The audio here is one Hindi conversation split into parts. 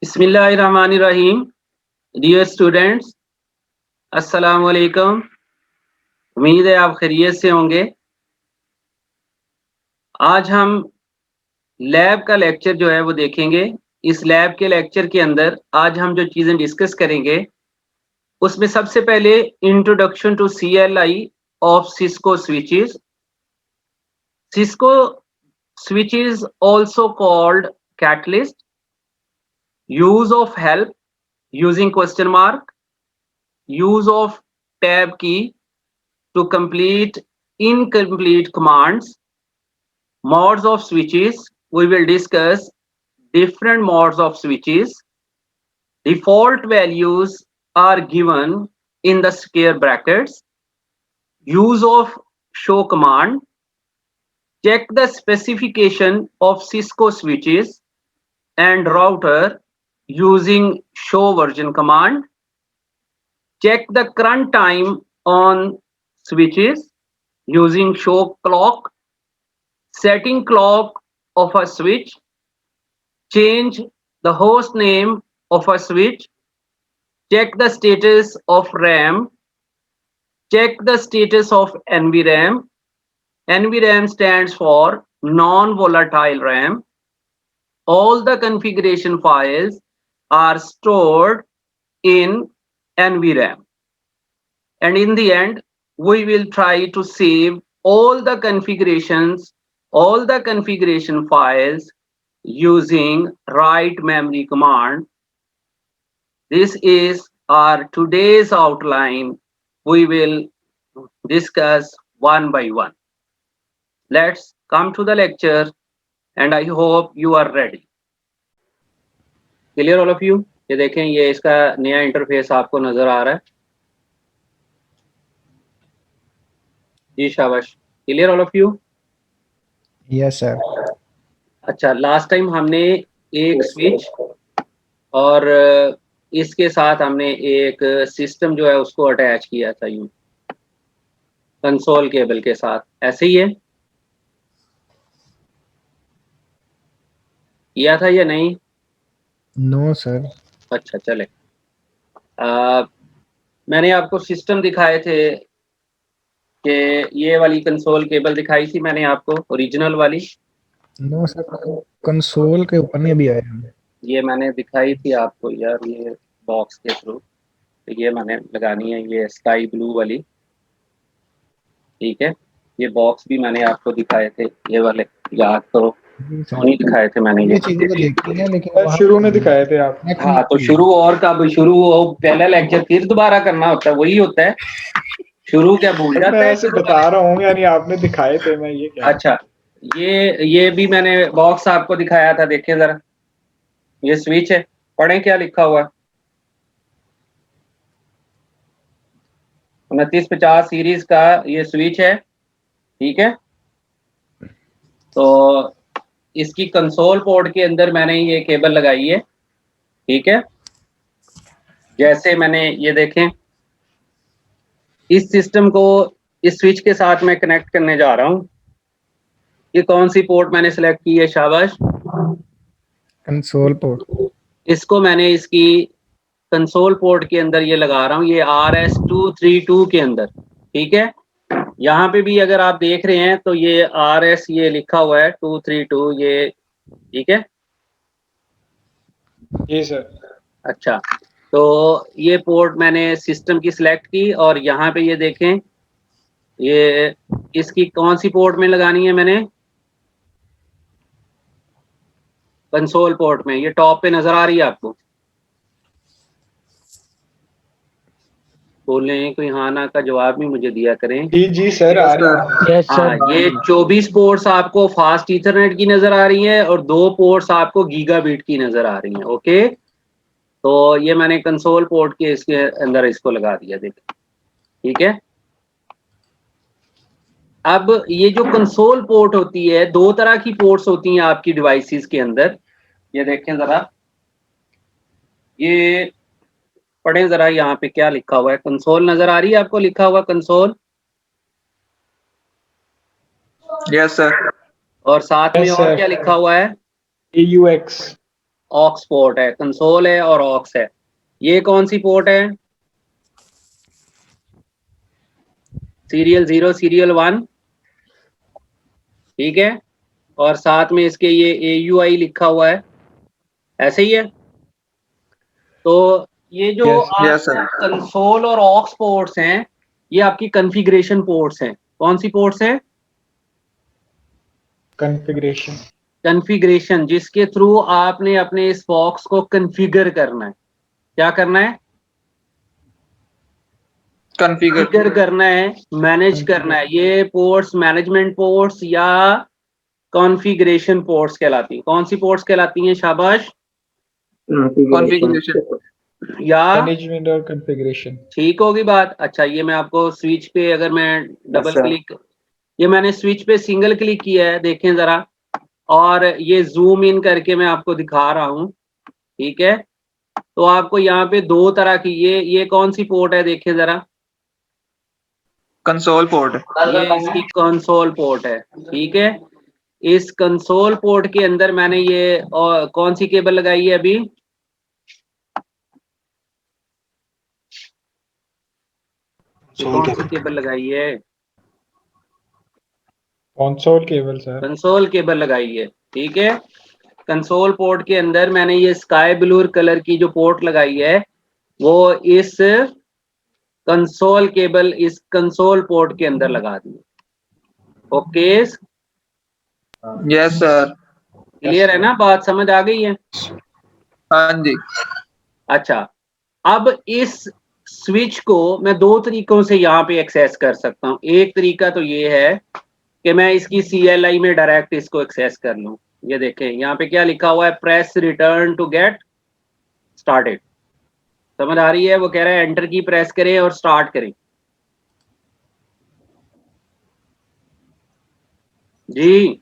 बिस्मिल्लाहिर्रहमानिर्रहीम। डियर स्टूडेंट्स, अस्सलाम वालेकुम। उम्मीद है आप खैरियत से होंगे। आज हम लैब का लेक्चर जो है वो देखेंगे। इस लैब के लेक्चर के अंदर आज हम जो चीज़ें डिस्कस करेंगे उसमें सबसे पहले introduction to CLI of Cisco switches. Cisco switches also called catalyst, use of help using question mark, use of tab key to complete incomplete commands, modes of switches. We will discuss different modes of switches. Default values are given in the square brackets. Use of show command. Check the specification of Cisco switches and router using show version command. Check the current time on switches using show clock. Setting clock of a switch. Change the host name of a switch. Check the status of RAM. Check the status of NVRAM. NVRAM stands for non-volatile RAM. All the configuration files are stored in NVRAM. And in the end, we will try to save all the configurations, all the configuration files using write memory command. This is our today's outline. We will discuss one by one. Let's come to the lecture and I hope you are ready. Clear all of you? ये देखें, ये इसका नया इंटरफेस आपको नजर आ रहा है जी, शाबाश। Clear all of you? Yes sir. अच्छा, लास्ट टाइम हमने एक स्विच और इसके साथ हमने एक सिस्टम जो है उसको अटैच किया था यूं कंसोल केबल के साथ, ऐसे ही है किया था या नहीं? No sir. अच्छा चले। मैंने आपको सिस्टम दिखाए थे कि ये वाली कंसोल केबल दिखाई थी मैंने आपको, ओरिजिनल वाली। नो सर, कंसोल के ऊपर नहीं अभी आए हम। ये मैंने दिखाई थी आपको यार, ये बॉक्स के थ्रू। तो ये मैंने लगानी है, ये स्काई ब्लू वाली, ठीक है। ये बॉक्स भी मैंने आपको दिखाए थे, ये वाले याद करो, नहीं दिखाए थे मैंने ये चीजें तो देखी हैं लेकिन सर शुरू में दिखाए थे आप। हाँ तो शुरू, और कब शुरू हो, पहला लेक्चर फिर दोबारा करना होता है, वही होता है। शुरू क्या भूल जाता मैं है? ऐसे बता रहा हूँ, यानी आपने दिखाए थे, मैं ये क्या। अच्छा, ये भी मैंने बॉक्स आपको दिखाया था, देखिए जरा, ये स्विच है, पढ़ें क्या लिखा हुआ है। 2950 सीरीज का ये स्विच है, ठीक है। तो इसकी कंसोल पोर्ट के अंदर मैंने ये केबल लगाई है, ठीक है। जैसे मैंने ये देखें, इस सिस्टम को इस स्विच के साथ मैं कनेक्ट करने जा रहा हूँ। ये कौन सी पोर्ट मैंने सेलेक्ट की है? शाबाश, कंसोल पोर्ट। इसको मैंने इसकी कंसोल पोर्ट के अंदर ये लगा रहा हूँ, ये RS232 के अंदर, ठीक है। यहाँ पे भी अगर आप देख रहे हैं तो ये RS ये लिखा हुआ है 232, ये ठीक है जी सर। अच्छा, तो ये पोर्ट मैंने सिस्टम की सिलेक्ट की और यहाँ पे ये देखें, ये इसकी कौन सी पोर्ट में लगानी है मैंने? कंसोल पोर्ट में। ये टॉप पे नजर आ रही है आपको? बोलें कोई हाँ ना का जवाब भी मुझे दिया करें। जी जी सर, आ रही है। हाँ, ये 24 पोर्ट्स आपको फास्ट ईथरनेट की नजर आ रही हैं और 2 पोर्ट्स आपको गीगाबिट की नजर आ रही हैं, ओके। तो ये मैंने कंसोल पोर्ट के इसके अंदर इसको लगा दिया, देखिए, ठीक है। अब ये जो कंसोल पोर्ट होती है, 2 तरह की पोर्ट्स होती हैं आपकी डिवाइसेस के अंदर। ये देखें जरा, ये पढ़ें जरा, यहाँ पे क्या लिखा हुआ है? कंसोल नजर आ रही है आपको, लिखा हुआ कंसोल? Yes sir. और साथ में और क्या लिखा हुआ है? AUX। ऑक्स पोर्ट है, कंसोल है और ऑक्स है। ये कौन सी पोर्ट है? सीरियल 0 सीरियल 1, ठीक है, और साथ में इसके ये AUI लिखा हुआ है, ऐसे ही है। तो ये जो आपको कंसोल और ऑक्स पोर्ट्स हैं, ये आपकी कॉन्फ़िगरेशन पोर्ट्स हैं। कौन सी पोर्ट्स हैं? कॉन्फ़िगरेशन, जिसके थ्रू आपने अपने इस बॉक्स को कॉन्फ़िगर करना है। क्या करना है? कॉन्फ़िगर करना है, मैनेज करना है। ये पोर्ट्स मैनेजमेंट पोर्ट्स या कॉन्फ़िगरेशन पोर्ट्स कहलाती हैं। कौन सी पोर्ट्स कहलाती हैं? शाबाश। कॉन्फ़िगरेशन या मैनेजमेंट और कॉन्फ़िगरेशन। ठीक होगी बात। अच्छा, ये मैं आपको स्विच पे अगर मैं डबल क्लिक, ये मैंने स्विच पे सिंगल क्लिक किया है, देखें जरा, और ये जूम इन करके मैं आपको दिखा रहा हूँ, ठीक है। तो आपको यहाँ पे दो तरह की, ये कौन सी पोर्ट है, देखें जरा, कंसोल पोर्ट, ये इसकी कंसोल पोर्ट है, ठीक है। इस कंसोल पोर्ट के अंदर मैंने ये कौन सी केबल लगाई है अभी? कौन सी केबल लगाई है? Console cable sir. Console cable लगाई है, ठीक है। कंसोल पोर्ट के अंदर मैंने ये स्काई ब्लू कलर की जो पोर्ट लगाई है, वो इस कंसोल केबल, इस कंसोल पोर्ट के अंदर लगा दी। Okay, yes sir. क्लियर है ना, बात समझ आ गई है? हाँ जी। अच्छा, अब इस स्विच को मैं दो तरीकों से यहाँ पे एक्सेस कर सकता हूँ। एक तरीका तो ये है कि मैं इसकी CLI में डायरेक्ट इसको एक्सेस कर लूँ। ये देखें यहाँ पे क्या लिखा हुआ है, press return to get started. समझ आ रही है? वो कह रहा है एंटर की प्रेस करें और स्टार्ट करें। जी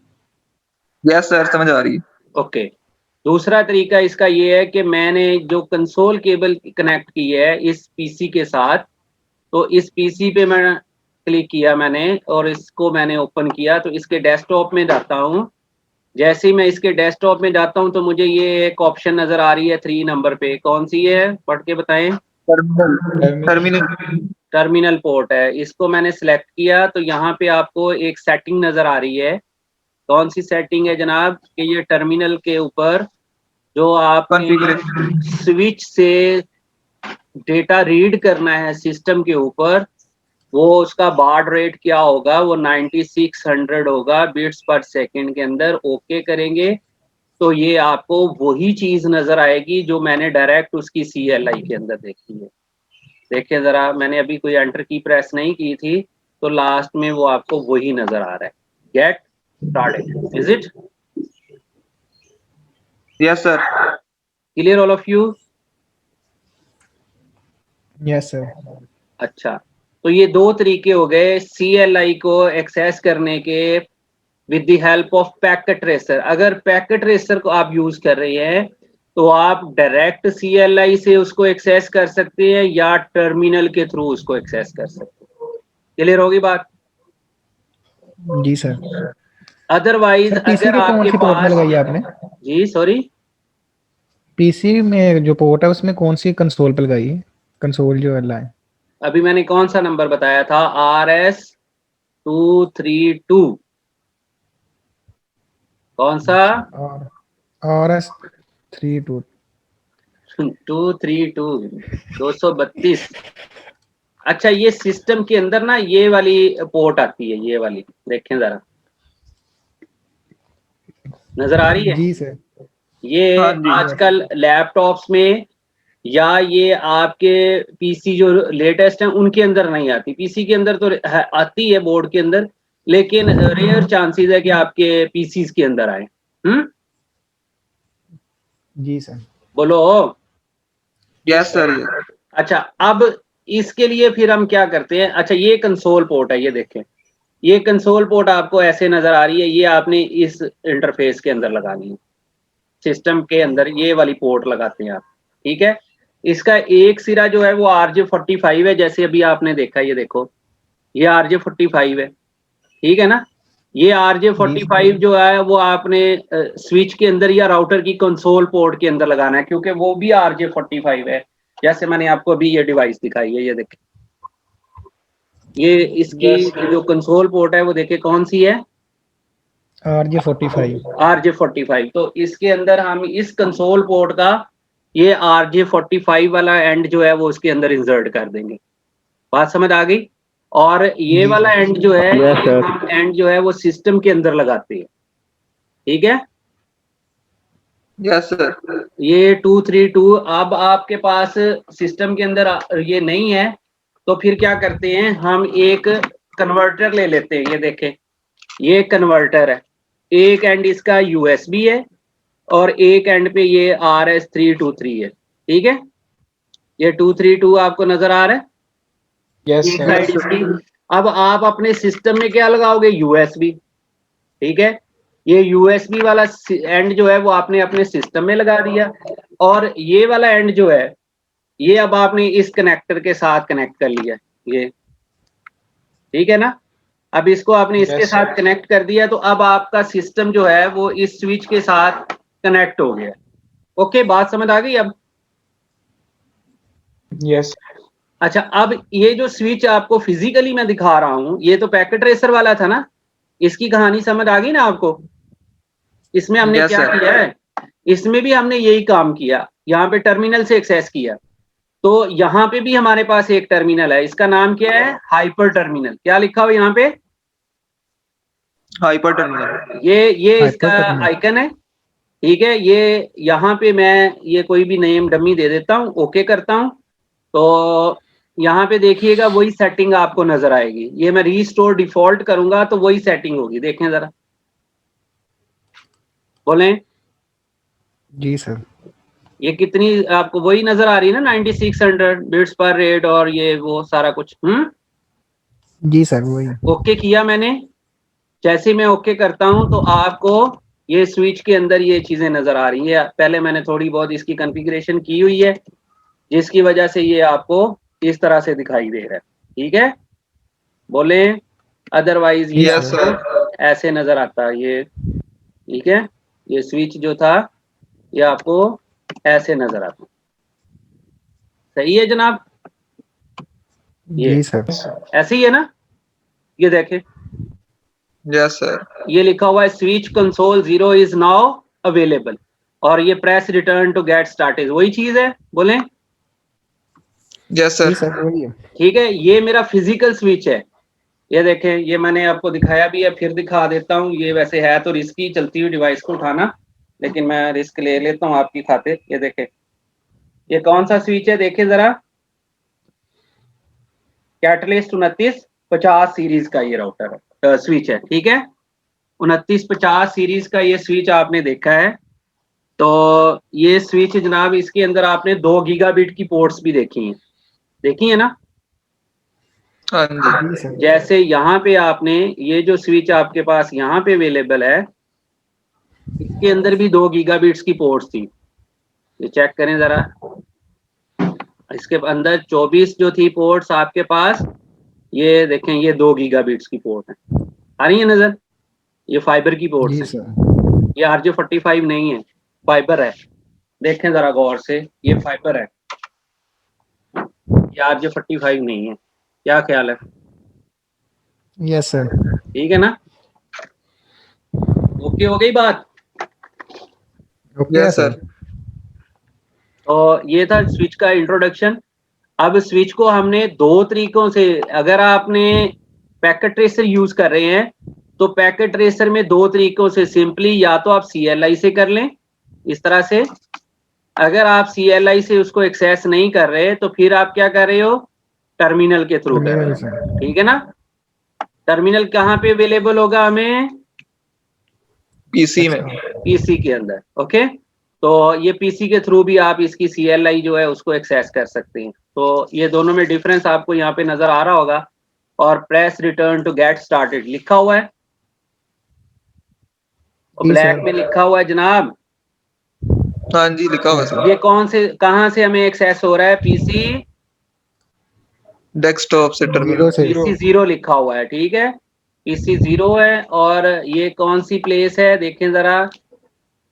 यस सर, समझ आ रही है। ओके। दूसरा तरीका इसका ये है कि मैंने जो कंसोल केबल कनेक्ट की है इस पीसी के साथ, तो इस पीसी पे मैं क्लिक किया मैंने और इसको मैंने ओपन किया, तो इसके डेस्कटॉप में जाता हूँ। जैसे ही मैं इसके डेस्कटॉप में जाता हूँ तो मुझे ये एक ऑप्शन नजर आ रही है 3 नंबर पे, कौन सी है, पढ़ के बताएं। टर्मिनल पोर्ट है, इसको मैंने सेलेक्ट किया तो यहाँ पे आपको एक सेटिंग नजर आ रही है। कौन सी सेटिंग है जनाब? कि ये टर्मिनल के ऊपर जो आप स्विच से डेटा रीड करना है सिस्टम के ऊपर, वो उसका बार्ड रेट क्या होगा, वो 9600 होगा बिट्स पर सेकंड के अंदर। ओके करेंगे तो ये आपको वही चीज नजर आएगी जो मैंने डायरेक्ट उसकी CLI के अंदर देखी है। देखिए जरा, मैंने अभी कोई एंटर की प्रेस नहीं की थी, तो लास्ट में वो आपको वही नजर आ रहा है, get started. Is it yes sir. Clear all of you? Yes sir. अच्छा, तो ये दो तरीके हो गए CLI को एक्सेस करने के with the help of packet tracer. अगर पैकेट ट्रेसर को आप यूज कर रहे हैं तो आप डायरेक्ट CLI से उसको एक्सेस कर सकते हैं या टर्मिनल के थ्रू उसको एक्सेस कर सकते हैं। क्लियर होगी बात? जी सर। अदरवाइज सर पीसी अगर के कौन आपके सी पोर्ट में पास, लगाई है आपने? जी सॉरी, पीसी में जो पोर्ट है उसमें कौन सी कंसोल पे लगाई है? कंसोल जो वाला है। अभी मैंने कौन सा नंबर बताया था? RS232, कौन सा? और RS32 232 232। अच्छा, ये सिस्टम के अंदर ना ये वाली पोर्ट आती है, ये वाली देखें जरा, नजर आ रही है? जी सर। ये हाँ जी। आजकल लैपटॉप्स में या ये आपके पीसी जो लेटेस्ट हैं उनके अंदर नहीं आती। पीसी के अंदर तो आती है बोर्ड के अंदर, लेकिन रेयर चांसेस है कि आपके पीसीज के अंदर आए। जी सर। बोलो। Yes sir. अच्छा, अब इसके लिए फिर हम क्या करते हैं? अच्छा, ये कंसोल पोर्ट है, ये देखें, ये कंसोल पोर्ट आपको ऐसे नजर आ रही है, ये आपने इस इंटरफेस के अंदर लगानी है। सिस्टम के अंदर ये वाली पोर्ट लगाते हैं आप, ठीक है। इसका एक सिरा जो है वो RJ45 है, जैसे अभी आपने देखा, ये देखो, ये RJ45 है, ठीक है ना। ये RJ45 जो है वो आपने स्विच के अंदर या राउटर की कंसोल पोर्ट के अंदर लगाना है, क्योंकि वो भी RJ45 है। जैसे मैंने आपको अभी ये डिवाइस दिखाई है, ये देखें, ये इसकी जो कंसोल पोर्ट है वो देखें कौन सी है, RJ45। RJ45। तो इसके अंदर हम इस कंसोल पोर्ट का ये RJ45 वाला एंड जो है वो उसके अंदर इंसर्ट कर देंगे। बात समझ आ गई? और ये जी वाला सर। एंड जो है, Yes, sir. हम एंड जो है वो सिस्टम के अंदर लगाते हैं, ठीक है? Yes sir. ये 232 अब आपके पास सिस्टम के अंदर ये नहीं है, तो फिर क्या करते हैं, हम एक कन्वर्टर ले लेते हैं। ये देखें, ये कन्वर्टर है, एक एंड इसका USB है और एक एंड पे ये RS323 है, ठीक है? ये 232 आपको नजर आ रहा है? यस एक साइड इसकी। अब आप अपने सिस्टम में क्या लगाओगे, USB, ठीक है? ये USB वाला एंड जो है वो आपने अपने सिस्टम में लगा दिया, और ये वाला एंड जो है ये अब आपने इस कनेक्टर के साथ कनेक्ट कर लिया, ये ठीक है ना? अब इसको आपने इसके Yes, साथ कनेक्ट कर दिया, तो अब आपका सिस्टम जो है वो इस स्विच के साथ कनेक्ट हो गया। ओके, बात समझ आ गई अब? यस। अच्छा, अब ये जो स्विच आपको फिजिकली मैं दिखा रहा हूं, ये तो पैकेट ट्रेसर वाला था ना, इसकी कहानी समझ आ गई ना आपको? इसमें हमने Yes, क्या sir. किया है, इसमें भी हमने यही काम किया, यहाँ पे टर्मिनल से एक्सेस किया। तो यहाँ पे भी हमारे पास एक टर्मिनल है, इसका नाम क्या है, हाइपर टर्मिनल। क्या लिखा हुआ यहाँ पे? Hyper terminal. ये इसका Hyperterminal। आइकन है, ठीक है? ये यहाँ पे मैं ये कोई भी नेम डमी दे देता हूँ, ओके करता हूँ, तो यहाँ पे देखिएगा वही सेटिंग आपको नजर आएगी। ये मैं रीस्टोर डिफॉल्ट करूंगा तो वही सेटिंग होगी, देखें जरा, बोलें। जी सर। ये कितनी आपको वही नजर आ रही है ना, 9600 बिट्स पर रेट और ये वो सारा कुछ। जी सर, वही। ओके किया मैंने। जैसे मैं ओके करता हूं तो आपको ये स्विच के अंदर ये चीजें नजर आ रही है। पहले मैंने थोड़ी बहुत इसकी कॉन्फ़िगरेशन की हुई है, जिसकी वजह से ये आपको इस तरह से दिखाई दे रहा है, ठीक है? बोले, अदरवाइज ये Yes, आपको sir. ऐसे नजर आता है ये, ठीक है? ये स्विच जो था ये आपको ऐसे नजर आता है। सही है जनाब? ये जी सर। ऐसे ही है ना? ये देखें, Yes, sir. ये लिखा हुआ है switch console 0 is now available, और ये press return to get started, वही चीज है, बोलें। Yes, जी sir. सर, वही है। ठीक है, ये मेरा फिजिकल स्विच है। ये देखें, ये मैंने आपको दिखाया भी है, फिर दिखा देता हूँ। ये वैसे है तो रिस्की चलती हुई डिवाइस को उठाना, लेकिन मैं रिस्क ले लेता हूँ आपकी खातिर। ये देखें, ये कौन सा स्विच है, देखें जरा, कैटलिस्ट 2950 सीरीज का ये राउटर है, स्विच है, ठीक है? 2950 सीरीज का ये स्विच आपने देखा है। तो ये स्विच जनाब, इसके अंदर आपने 2 गीगाबिट की पोर्ट्स भी देखी है ना? हाँ जी। जी सर। जैसे यहाँ पे आपने ये जो स्विच आपके पास यहाँ पे अवेलेबल है, इसके अंदर भी 2 गीगाबिट्स की पोर्ट्स थी। ये चेक करें जरा, इसके अंदर 24 जो थी पोर्ट्स आपके पास, ये देखें, ये 2 गीगाबिट्स की पोर्ट है, आ रही है नजर? ये फाइबर की पोर्ट्स जी है, सर। ये RJ45 नहीं है, फाइबर है। देखें जरा गौर से, ये फाइबर है, ये RJ45 नहीं है। क्या ख्याल है? Yes sir. ठीक है ना? ओके हो गई बात? Okay Yes, sir. तो ये था स्विच का इंट्रोडक्शन। अब स्विच को हमने 2 तरीकों से, अगर आपने पैकेट ट्रेसर यूज कर रहे हैं तो पैकेट ट्रेसर में 2 तरीकों से, सिंपली या तो आप CLI से कर लें इस तरह से। अगर आप CLI से उसको एक्सेस नहीं कर रहे तो फिर आप क्या कर रहे हो, टर्मिनल के थ्रू कर रहे टर्मिनल हो, सर। ठीक है ना? टर्मिनल कहाँ पे अवेलेबल होगा हमें? PC में। PC के अंदर। ओके, तो ये PC के थ्रू भी आप इसकी CLI जो है उसको एक्सेस कर सकते हैं। तो ये दोनों में डिफरेंस आपको यहाँ पे नजर आ रहा होगा। और press return to get started लिखा हुआ है, जी ब्लैक सर। में लिखा हुआ है जनाब। हाँ जी, लिखा हुआ सर। ये कौन से, कहाँ से हमें एक्सेस हो रहा है? PC डेस्कटॉप से टर्मिनल। जीरो से। PC 0 लिखा हुआ है, ठीक है? PC 0 है। और ये कौन सी प्लेस है देखें जरा,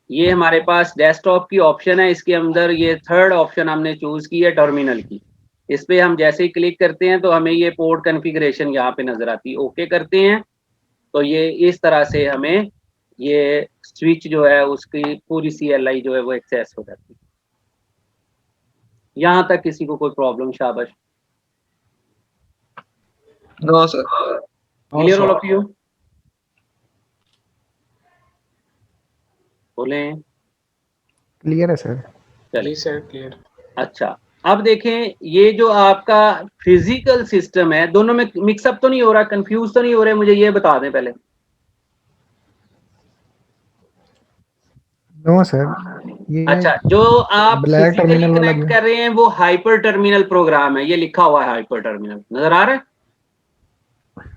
ये हमारे पास डेस्कटॉप की ऑप्शन है, इसके अंदर ये थर्ड ऑप्शन हमने चूज की है टर्मिनल की। इस पे हम जैसे ही क्लिक करते हैं तो हमें ये पोर्ट कॉन्फ़िगरेशन यहाँ पे नजर आती है। ओके करते हैं तो ये इस तरह से हमें ये स्विच जो है उसकी पूरी CLI जो है वो एक्सेस हो जाती है। यहाँ तक किसी को कोई प्रॉब्लम? शाबाश, no sir. Clear all of you? बोलें। क्लियर है सर। चलिए सर क्लियर। अच्छा, अब देखें ये जो आपका फिजिकल सिस्टम है, दोनों में मिक्सअप तो नहीं हो रहा, कंफ्यूज तो नहीं हो रहे? मुझे ये बता दें पहले। नो सर, ये अच्छा, जो आप ब्लैक फिजिकली टर्मिनल वाला कनेक्ट जो कर रहे हैं वो हाइपर टर्मिनल प्रोग्राम है, ये लिखा हुआ है हाइपर टर्मिनल, नजर आ रहा है?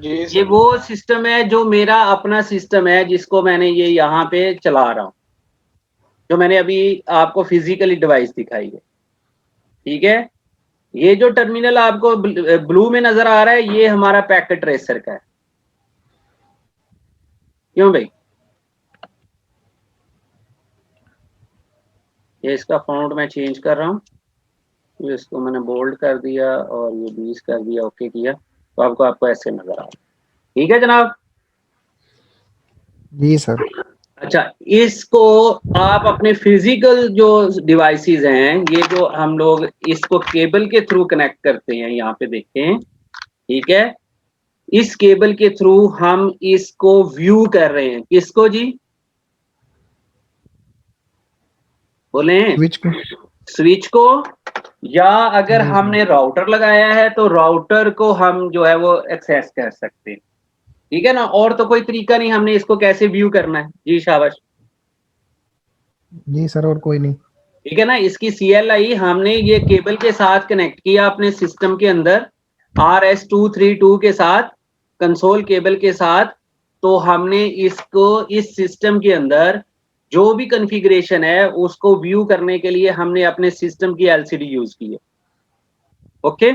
जी ये सर। वो सिस्टम है जो मेरा अपना सिस्टम है, जिसको मैंने ये यहाँ पे चला रहा हूँ, जो मैंने अभी आपको फिजिकली डिवाइस दिखाई है। ठीक है, ये जो टर्मिनल आपको ब्लू में नजर आ रहा है, ये हमारा पैकेट ट्रेसर का है। क्यों भाई? ये इसका फॉन्ट मैं चेंज कर रहा हूँ, ये इसको मैंने बोल्ड कर दिया और ये 20 कर दिया, ओके किया, तो आपको ऐसे नजर आ रहा है। ठीक है जनाब? जी सर। अच्छा, इसको आप अपने फिजिकल जो डिवाइसेस हैं, ये जो हम लोग इसको केबल के थ्रू कनेक्ट करते हैं, यहाँ पे देखें, ठीक है, इस केबल के थ्रू हम इसको व्यू कर रहे हैं। किसको जी? बोले। स्विच को, या अगर जी हमने राउटर लगाया है तो राउटर को हम जो है वो एक्सेस कर सकते हैं। ठीक है ना? और तो कोई तरीका नहीं हमने इसको कैसे व्यू करना है। जी शाबाश। जी सर, और कोई नहीं। ठीक है ना? इसकी CLI हमने ये केबल के साथ कनेक्ट किया अपने सिस्टम के अंदर, RS232 के साथ, कंसोल केबल के साथ। तो हमने इसको इस सिस्टम के अंदर जो भी कॉन्फ़िगरेशन है उसको व्यू करने के लिए हमने अपने सिस्टम की LCD यूज की है। Okay?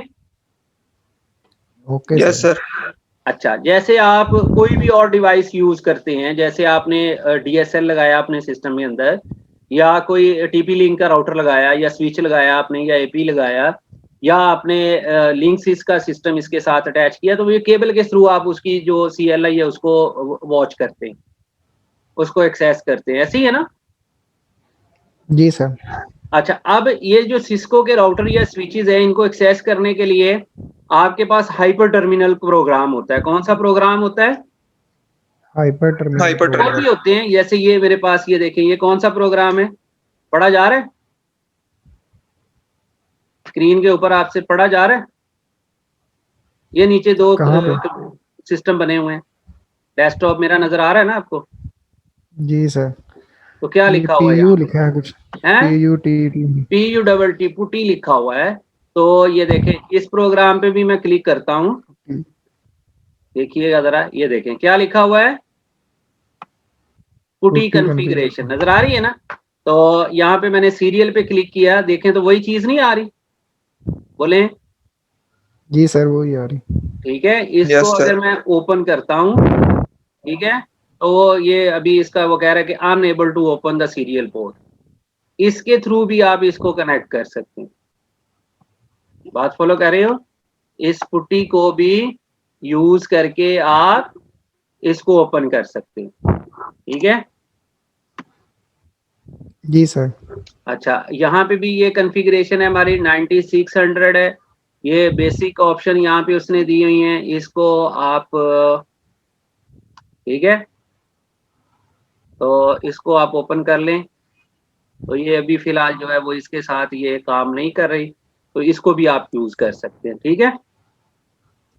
Okay yes sir. Sir. अच्छा, जैसे आप कोई भी और डिवाइस यूज करते हैं, जैसे आपने DSL लगाया अपने सिस्टम के अंदर, या कोई TP लिंक का राउटर लगाया, या स्विच लगाया आपने, या AP लगाया, या आपने लिंक सिस का सिस्टम इसके साथ अटैच किया, तो ये केबल के थ्रू आप उसकी जो CLI है उसको वॉच करते हैं, उसको एक्सेस करते हैं। ऐसे ही है ना? जी सर। अच्छा, अब ये जो सिस्को के राउटर या स्विचेस है, इनको एक्सेस करने के लिए आपके पास हाइपर टर्मिनल प्रोग्राम होता है। कौन सा प्रोग्राम होता है? हाइपर टर्मिनल हाइपर और टर्मिनल। भी होते हैं, जैसे ये मेरे पास, ये देखें, ये कौन सा प्रोग्राम है? पढ़ा जा रहा है? स्क्रीन के ऊपर आपसे पढ़ा जा रहा है? ये नीचे दो कहाँ पे? सिस्टम बने हुए हैं, डेस्कटॉप मेरा नजर आ रहा है ना आपको? जी सर। तो क्या ये लिखा हुआ है PU यहाँ लिखा है कुछ। है? PUTT। PUTT लिखा हुआ है। तो ये देखें, इस प्रोग्राम पे भी मैं क्लिक करता हूँ, देखिएगा जरा, ये देखें क्या लिखा हुआ है, पुटी कॉन्फ़िगरेशन, नजर आ रही है ना? तो यहाँ पे मैंने सीरियल पे क्लिक किया, देखें तो वही चीज नहीं आ रही? बोले। जी सर, वही आ रही। ठीक है, इसको Yes, sir. अगर मैं ओपन करता हूँ, ठीक है, तो ये अभी इसका वो कह रहा है कि unable to open the serial port. इसके थ्रू भी आप इसको कनेक्ट कर सकते हैं। बात फॉलो कर रहे हो? इस पुट्टी को भी यूज करके आप इसको ओपन कर सकते हैं। ठीक है? जी सर। अच्छा, यहाँ पे भी ये कॉन्फ़िगरेशन है हमारी 9600 है। ये बेसिक ऑप्शन यहाँ पे उसने दी हुई हैं, इसको आप, ठीक है, तो इसको आप ओपन कर लें। तो ये अभी फिलहाल जो है वो इसके साथ ये काम नहीं कर रही, तो इसको भी आप यूज कर सकते हैं। ठीक है,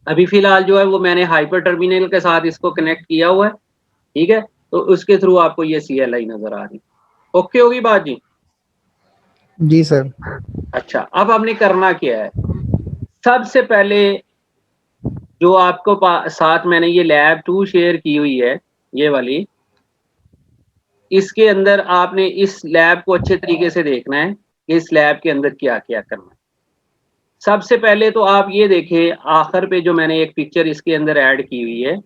अभी फिलहाल जो है वो मैंने हाइपर टर्मिनल के साथ इसको कनेक्ट किया हुआ है। ठीक है, तो उसके थ्रू आपको ये CLI नजर आ रही। ओके होगी बात जी? जी सर। अच्छा, अब हमने करना क्या है? सबसे पहले जो आपको साथ मैंने ये लैब 2 शेयर की हुई है, ये वाली, इसके अंदर आपने इस लैब को अच्छे तरीके से देखना है कि इस लैब के अंदर क्या क्या करना है। सबसे पहले तो आप ये देखें, आखिर पे जो मैंने एक पिक्चर इसके अंदर ऐड की हुई है,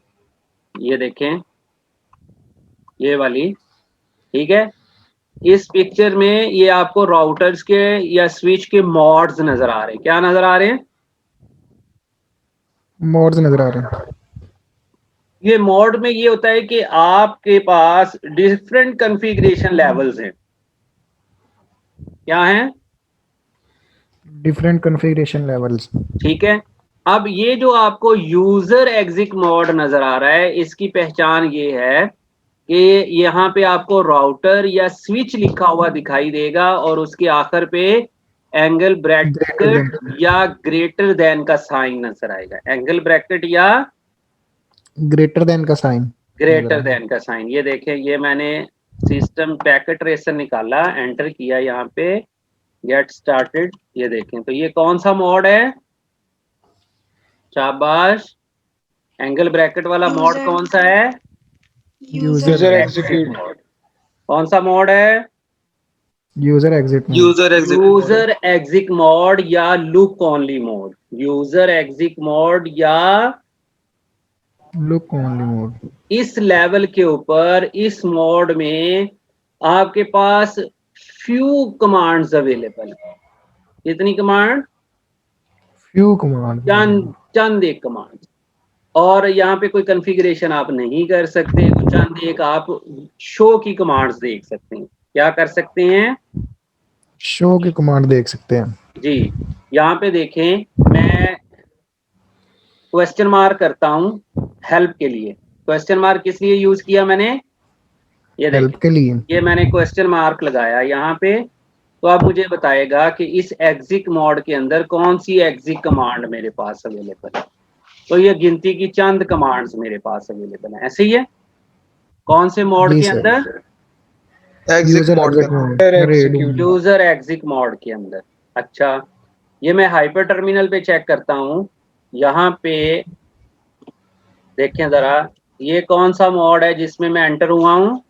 ये देखें, ये वाली, ठीक है। इस पिक्चर में ये आपको राउटर्स के या स्विच के मॉड्स नजर आ रहे हैं। क्या नजर आ रहे हैं? मोड्स नजर आ रहे हैं। ये मॉड में ये होता है कि आपके पास डिफरेंट कॉन्फ़िगरेशन लेवल्स हैं। क्या हैं? Different configuration levels. ठीक है। अब ये जो आपको यूजर एग्जिट मोड नजर आ रहा है, इसकी पहचान ये है कि यहाँ पे आपको राउटर या स्विच लिखा हुआ दिखाई देगा और उसके आखिर पे एंगल ब्रैकेट या ग्रेटर देन का साइन नजर आएगा। एंगल ब्रैकेट या ग्रेटर देन का साइन। ग्रेटर देन का साइन। ये देखें, ये मैंने सिस्टम पैकेट ट्रेसर निकाला, एंटर किया यहाँ पे, गेट स्टार्टेड। ये देखें, तो ये कौन सा मोड है? शाबाश। एंगल ब्रैकेट वाला मोड कौन सा है? User execute. कौन सा मोड है? User exit. User exit user exit mode या look only mode. User exit mode या लुक ओनली मोड। इस लेवल के ऊपर, इस मोड में आपके पास फ्यू कमांड्स अवेलेबल है। कितनी कमांड? Few command. चंद एक कमांड। और यहाँ पे कोई कॉन्फ़िगरेशन आप नहीं कर सकते, तो चंद एक आप शो की कमांड्स देख सकते हैं। क्या कर सकते हैं? शो की कमांड देख सकते हैं। जी, यहाँ पे देखें, मैं क्वेश्चन मार्क करता हूं हेल्प के लिए। क्वेश्चन मार्क किस लिए यूज किया मैंने? ये हेल्प देखें, के लिए। ये मैंने क्वेश्चन मार्क लगाया यहाँ पे, तो आप मुझे बताएगा कि इस एग्जिट मोड के अंदर कौन सी एग्जिट कमांड मेरे पास अवेलेबल है। तो ये गिनती की चंद कमांड्स मेरे पास अवेलेबल है। ऐसे ही है। कौन से मोड जी के सर। अंदर? Exit mode user exit mode के अंदर। अच्छा, ये मैं हाइपर टर्मिनल पे चेक करता हूं। यहाँ पे देखें जरा, ये कौन सा मोड है जिसमें मैं एंटर हुआ हूँ?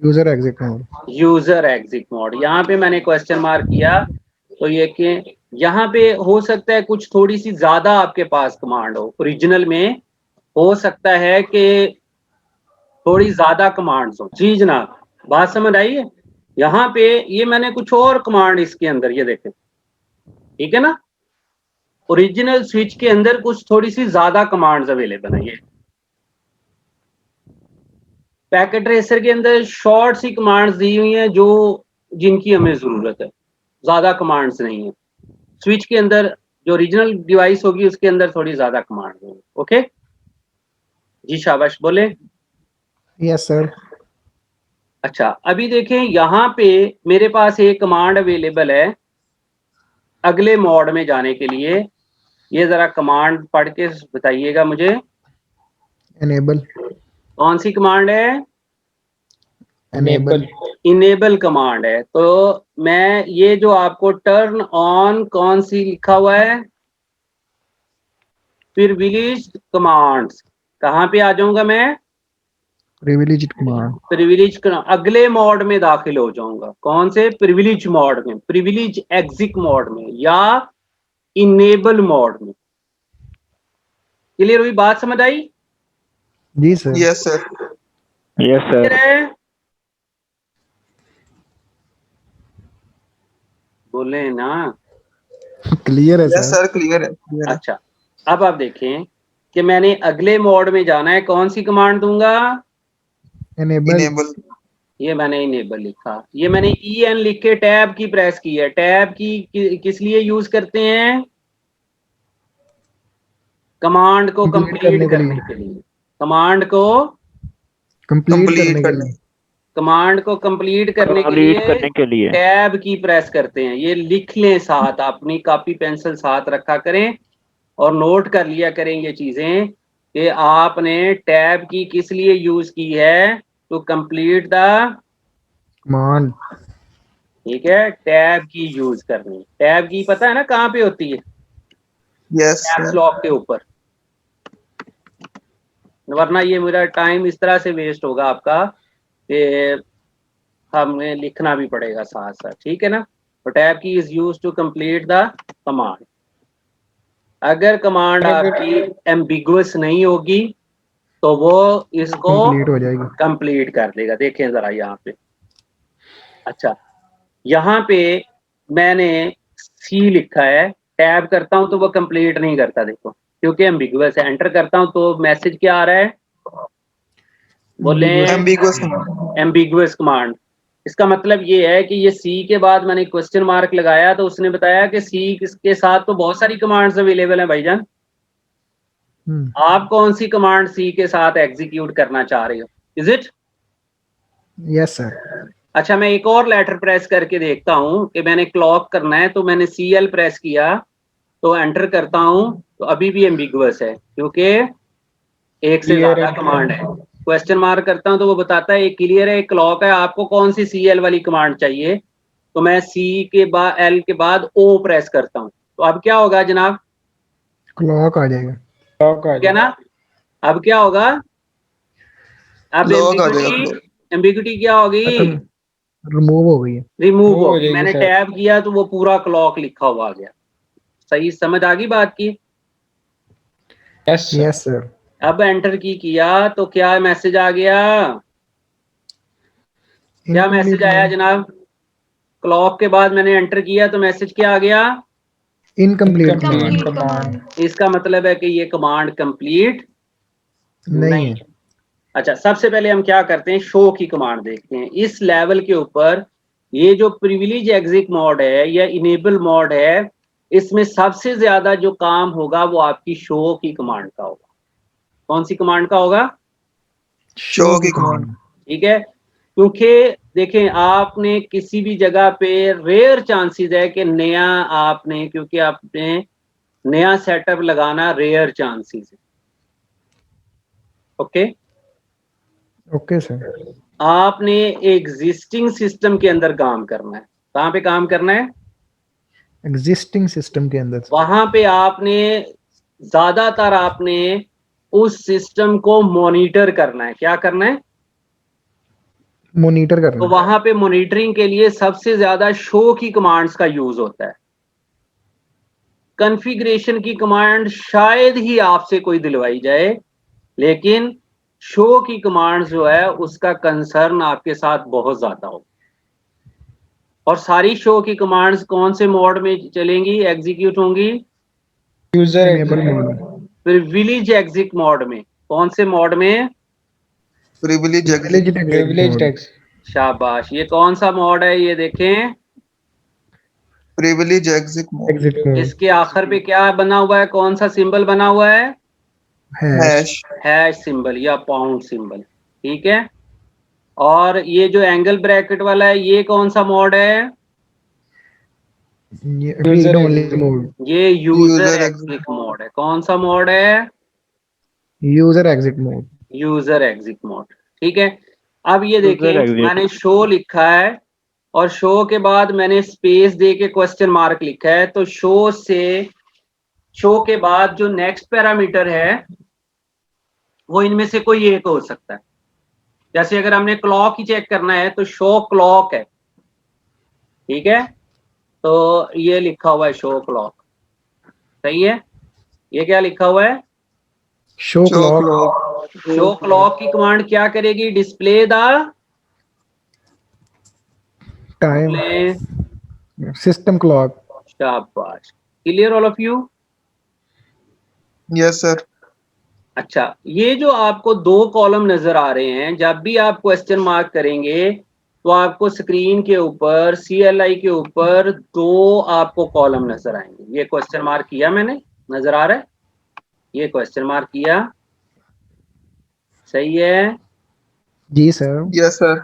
User exit mode. User exit mode. यहाँ पे मैंने क्वेश्चन मार्क किया, तो ये कि यहाँ पे हो सकता है कुछ थोड़ी सी ज्यादा आपके पास कमांड हो। ओरिजिनल में हो सकता है कि थोड़ी ज्यादा कमांड्स हो। जी जनाब, बात समझ आई है? यहाँ पे ये मैंने कुछ और कमांड इसके अंदर, ये देखें, ठीक है ना। ओरिजिनल स्विच के अंदर कुछ थोड़ी सी ज्यादा कमांड्स अवेलेबल है। ये पैकेट ट्रेसर के अंदर शॉर्ट सी कमांड्स दी हुई हैं जो जिनकी हमें जरूरत है, ज्यादा कमांड्स नहीं है। स्विच के अंदर जो ओरिजिनल डिवाइस होगी उसके अंदर थोड़ी ज्यादा कमांड्स होंगी। ओके जी, शाबाश, बोले। Yes sir. अच्छा, अभी देखें, यहाँ पे मेरे पास एक कमांड अवेलेबल है अगले मोड में जाने के लिए। ये जरा कमांड पढ़ के बताइएगा मुझे। एनेबल। कौन सी कमांड है? एनेबल। इनेबल कमांड है। तो मैं ये जो आपको टर्न ऑन कौन सी लिखा हुआ है? Privileged commands. कहाँ पे आ जाऊंगा मैं? Privileged command. प्रिविलेज, अगले मोड में दाखिल हो जाऊंगा। कौन से? प्रिविलेज मोड में, प्रिविलेज एग्जिट मोड में या इनेबल मोड में। क्लियर हुई? बात समझ आई? जी sir. Yes sir. Yes clear sir. है? बोले ना। क्लियर है यस सर। सर, क्लियर है। अच्छा, अब आप देखें कि मैंने अगले मोड में जाना है, कौन सी कमांड दूंगा? एनेबल। इनेबल। ये मैंने इनेबल लिखा। ये मैंने EN लिख के टैब की प्रेस की है। टैब की किस लिए यूज करते हैं? कमांड को कंप्लीट करने के लिए। कमांड को कंप्लीट करने के लिए। कमांड को कंप्लीट करने के लिए टैब की प्रेस करते हैं। ये लिख लें साथ, अपनी कॉपी पेंसिल साथ रखा करें और नोट कर लिया करें ये चीजें कि आपने टैब की किस लिए यूज की है, टू कंप्लीट द कमांड। ठीक है, टैब की यूज करनी। टैब की पता है ना कहाँ पे होती है? यस कैप्स लॉक के ऊपर। वरना ये मेरा टाइम इस तरह से वेस्ट होगा आपका कि हमें लिखना भी पड़ेगा साथ साथ, ठीक है ना। तो tab key is use to complete the command. अगर कमांड आपकी एम्बिगुअस नहीं होगी तो वो इसको कंप्लीट हो जाएगी। कंप्लीट कर देगा। देखें जरा यहाँ पे, अच्छा यहाँ पे मैंने सी लिखा है, टैब करता हूं तो वो कंप्लीट नहीं करता, देखो क्योंकि एम्बिगुअस है। एंटर करता हूं तो मैसेज क्या आ रहा है, बोले Ambiguous command. Ambiguous command. इसका मतलब ये है कि ये सी के बाद मैंने क्वेश्चन मार्क लगाया तो उसने बताया कि सी के साथ तो बहुत सारी कमांड्स अवेलेबल हैं भाईजान, आप कौन सी कमांड सी के साथ एग्जीक्यूट करना चाह रहे हो, इज इट? Yes sir. अच्छा मैं एक और लेटर प्रेस करके देखता हूं कि मैंने क्लॉक करना है, तो मैंने CL प्रेस किया तो एंटर करता हूं तो अभी भी एम्बिगुअस है क्योंकि एक से Clear ज्यादा है। कमांड है। क्वेश्चन मार्क करता हूं तो वो बताता है एक क्लियर है, एक क्लॉक है, आपको कौन सी CL वाली कमांड चाहिए? तो मैं C के बाद L के बाद O प्रेस करता हूं, तो अब क्या होगा जनाब? क्लॉक आ जाएगा। Clock आ क्या जाएगा। ना, अब क्या होगा? अब Clock आ जाएगा, clock. एम्बिगुइटी क्या होगी? खत्म, रिमूव हो गई है। रिमूव Move हो होगी। जाएगी मैंने सर। टैब किया तो वो पूरा क्लॉक लिखा हुआ आ गया। सही समझ आ गई बात की? Yes sir. Yes sir. अब एंटर की किया तो क्या मैसेज आ गया? क्या मैसेज आया जनाब? क्लॉक के बाद मैंने एंटर किया तो मैसेज क्या आ गया? Incomplete Incomplete command command. इसका मतलब है कि ये कमांड कंप्लीट नहीं है। अच्छा सबसे पहले हम क्या करते हैं, शो की कमांड देखते हैं। इस लेवल के ऊपर ये जो प्रिविलेज एग्जिट मोड है या इनेबल मोड है, इसमें सबसे ज्यादा जो काम होगा वो आपकी शो की कमांड का होगा। कौन सी कमांड का होगा? Show की command. ठीक है, क्योंकि देखें आपने किसी भी जगह पे रेयर चांसेस है कि नया आपने, क्योंकि आपने नया सेटअप लगाना रेयर चांसेस है। Okay, okay sir. आपने एग्जिस्टिंग सिस्टम के अंदर काम करना है। कहाँ पे काम करना है? एग्जिस्टिंग सिस्टम के अंदर वहां पे आपने ज्यादातर आपने उस सिस्टम को मॉनिटर करना है। क्या करना है? मॉनिटर तो करना। वहां पे मॉनिटरिंग के लिए सबसे ज्यादा शो की कमांड्स का यूज होता है। कॉन्फ़िगरेशन की कमांड शायद ही आपसे कोई दिलवाई जाए, लेकिन शो की कमांड जो है उसका कंसर्न आपके साथ बहुत ज्यादा हो। और सारी शो की कमांड्स कौन से मोड में चलेंगी, एग्जीक्यूट होंगी? User enable exit. Mode. Privilege exit mode में। कौन से मोड में? Privilege exit. Privileged Privileged mode. exit. शाबाश, ये कौन सा मोड है ये देखें, Privilege exit mode. Exit mode. इसके आखिर पे क्या बना हुआ है, कौन सा सिंबल बना हुआ है? हैश। हैश सिंबल या पाउंड सिंबल। ठीक है, और ये जो एंगल ब्रैकेट वाला है ये कौन सा मोड है? ये User read only exit. Mode. ये user User exit exit. Mode है। कौन सा मोड है? User exit mode. User exit mode. ठीक है, अब ये User देखें exit. मैंने शो लिखा है और शो के बाद मैंने स्पेस दे के क्वेश्चन मार्क लिखा है, तो शो के बाद जो नेक्स्ट पैरामीटर है वो इनमें से कोई एक हो सकता है। जैसे अगर हमने क्लॉक ही चेक करना है तो शो क्लॉक है। ठीक है, तो ये लिखा हुआ है शो क्लॉक। सही है, ये क्या लिखा हुआ है? Show Show clock. clock. Show clock की कमांड क्या करेगी? Display the time system clock. शाबाश, clear all of you? Yes sir. अच्छा, ये जो आपको दो कॉलम नजर आ रहे हैं, जब भी आप क्वेश्चन मार्क करेंगे तो आपको स्क्रीन के ऊपर CLI के ऊपर दो आपको कॉलम नजर आएंगे। ये क्वेश्चन मार्क किया मैंने, नजर आ रहा है? ये क्वेश्चन मार्क किया, सही है। जी सर। Yes sir.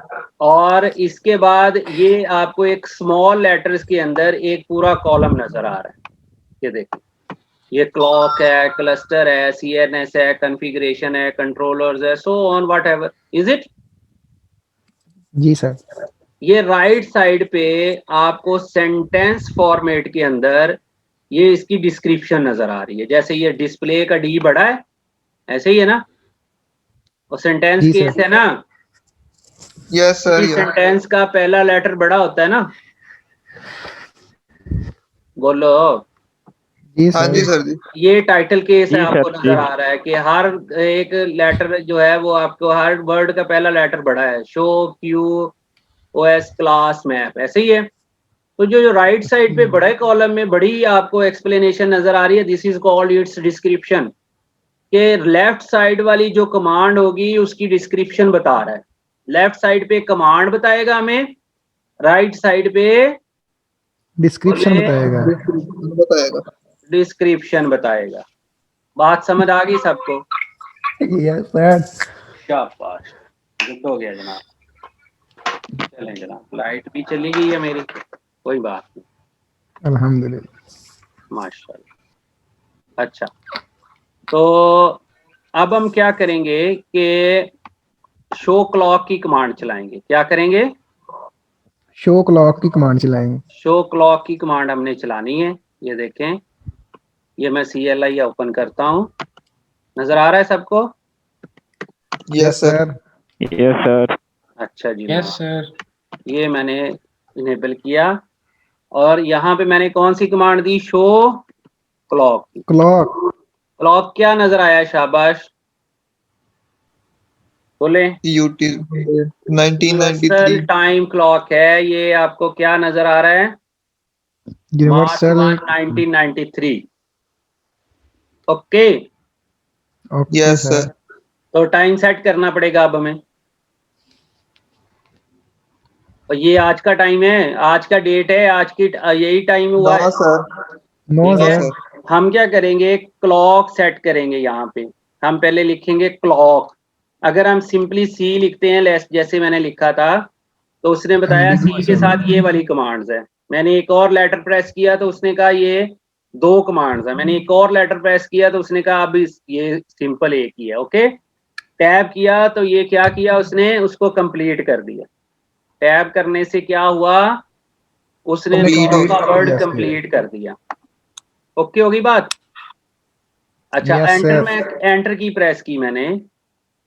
और इसके बाद ये आपको एक स्मॉल लेटर्स के अंदर एक पूरा कॉलम नजर आ रहा है। ये देखिए, ये क्लॉक है, क्लस्टर है, CNS है, कॉन्फ़िगरेशन है, कंट्रोलर्स है, so on whatever, is it? जी सर। ये राइट साइड पे आपको सेंटेंस फॉर्मेट के अंदर ये इसकी डिस्क्रिप्शन नजर आ रही है। जैसे ये डिस्प्ले का D बड़ा है, ऐसे ही है ना, और सेंटेंस जी केस सर। है ना, Yes sir. इस Yeah. सेंटेंस का पहला लेटर बड़ा होता है ना, बोलो। जी हाँ जी सर। सर जी। ये टाइटल केस है, जी आपको सर, नजर जी। आ रहा है कि हर एक लेटर जो है वो आपको हर वर्ड का पहला लेटर बड़ा है, show Q O S class map, ऐसे ही है। तो जो राइट साइड पे बड़े कॉलम में बड़ी आपको एक्सप्लेनेशन नजर आ रही है, this is called its description, के लेफ्ट साइड वाली जो कमांड होगी उसकी डिस्क्रिप्शन बता रहा है। लेफ्ट साइड पे कमांड बताएगा हमें, राइट साइड पे डिस्क्रिप्शन बताएगा। बताएगा। डिस्क्रिप्शन बताएगा। बात समझ आ गई सबको? Yes sir. शाबाश, गुड हो गया जनाब। चलें जनाब, लाइट भी चली गई है मेरी, कोई बात नहीं, अल्हम्दुलिल्लाह। माशाल्लाह। अच्छा, तो अब हम क्या करेंगे कि शो क्लॉक की कमांड चलाएंगे। क्या करेंगे? शो क्लॉक की कमांड चलाएंगे। शो क्लॉक की कमांड हमने चलानी है। ये देखें, ये मैं CLI ओपन करता हूं, नजर आ रहा है सबको? Yes sir. Yes sir. अच्छा जी, Yes, sir. ये मैंने इनेबल किया और यहाँ पे मैंने कौन सी कमांड दी? शो क्लॉक की। क्लॉक। क्लॉक क्या नजर आया? शाबाश, बोले। UT universal 1993। टाइम क्लॉक है। ये आपको क्या नजर आ रहा है? March universal. 1, 1993। Okay, okay yes sir. Sir. तो टाइम सेट करना पड़ेगा अब हमें। और ये आज का टाइम है, आज का डेट है, आज की यही टाइम हुआ है, नो सर। नो ठीक नो है। सर। हम क्या करेंगे? क्लॉक सेट करेंगे। यहाँ पे हम पहले लिखेंगे क्लॉक। अगर हम सिंपली सी लिखते हैं जैसे मैंने लिखा था, तो उसने बताया सी के साथ ये वाली कमांड्स है। मैंने एक और लेटर प्रेस किया तो उसने कहा ये दो कमांड्स है। मैंने एक और लेटर प्रेस किया तो उसने कहा अब ये सिंपल एक ही है। ओके, टैब किया तो ये क्या किया उसने? उसको कंप्लीट कर दिया। टैब करने से क्या हुआ? उसने Complete हो का गया। वर्ड Yes, कंप्लीट कर दिया। ओके होगी बात? अच्छा, Yes, एंटर sir. में एंटर की प्रेस की मैंने।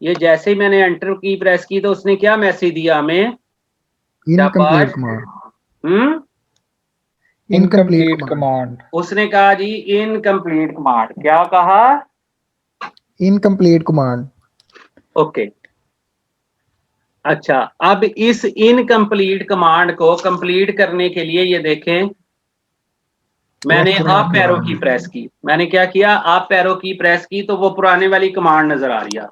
ये जैसे ही मैंने एंटर की प्रेस की तो उसने क्या मैसेज दिया हमें? इनकम्प्लीट शाबाश। कमांड। Incomplete command. उसने कहा जी इनकम्प्लीट कमांड। क्या कहा? Incomplete command. ओके, अच्छा, अब इस इनकम्प्लीट कमांड को कंप्लीट करने के लिए ये देखें, मैंने Question आप mark पैरों लगाना की है। प्रेस की। मैंने क्या किया? आप पैरों की प्रेस की तो वो पुराने वाली कमांड नजर आ रही है।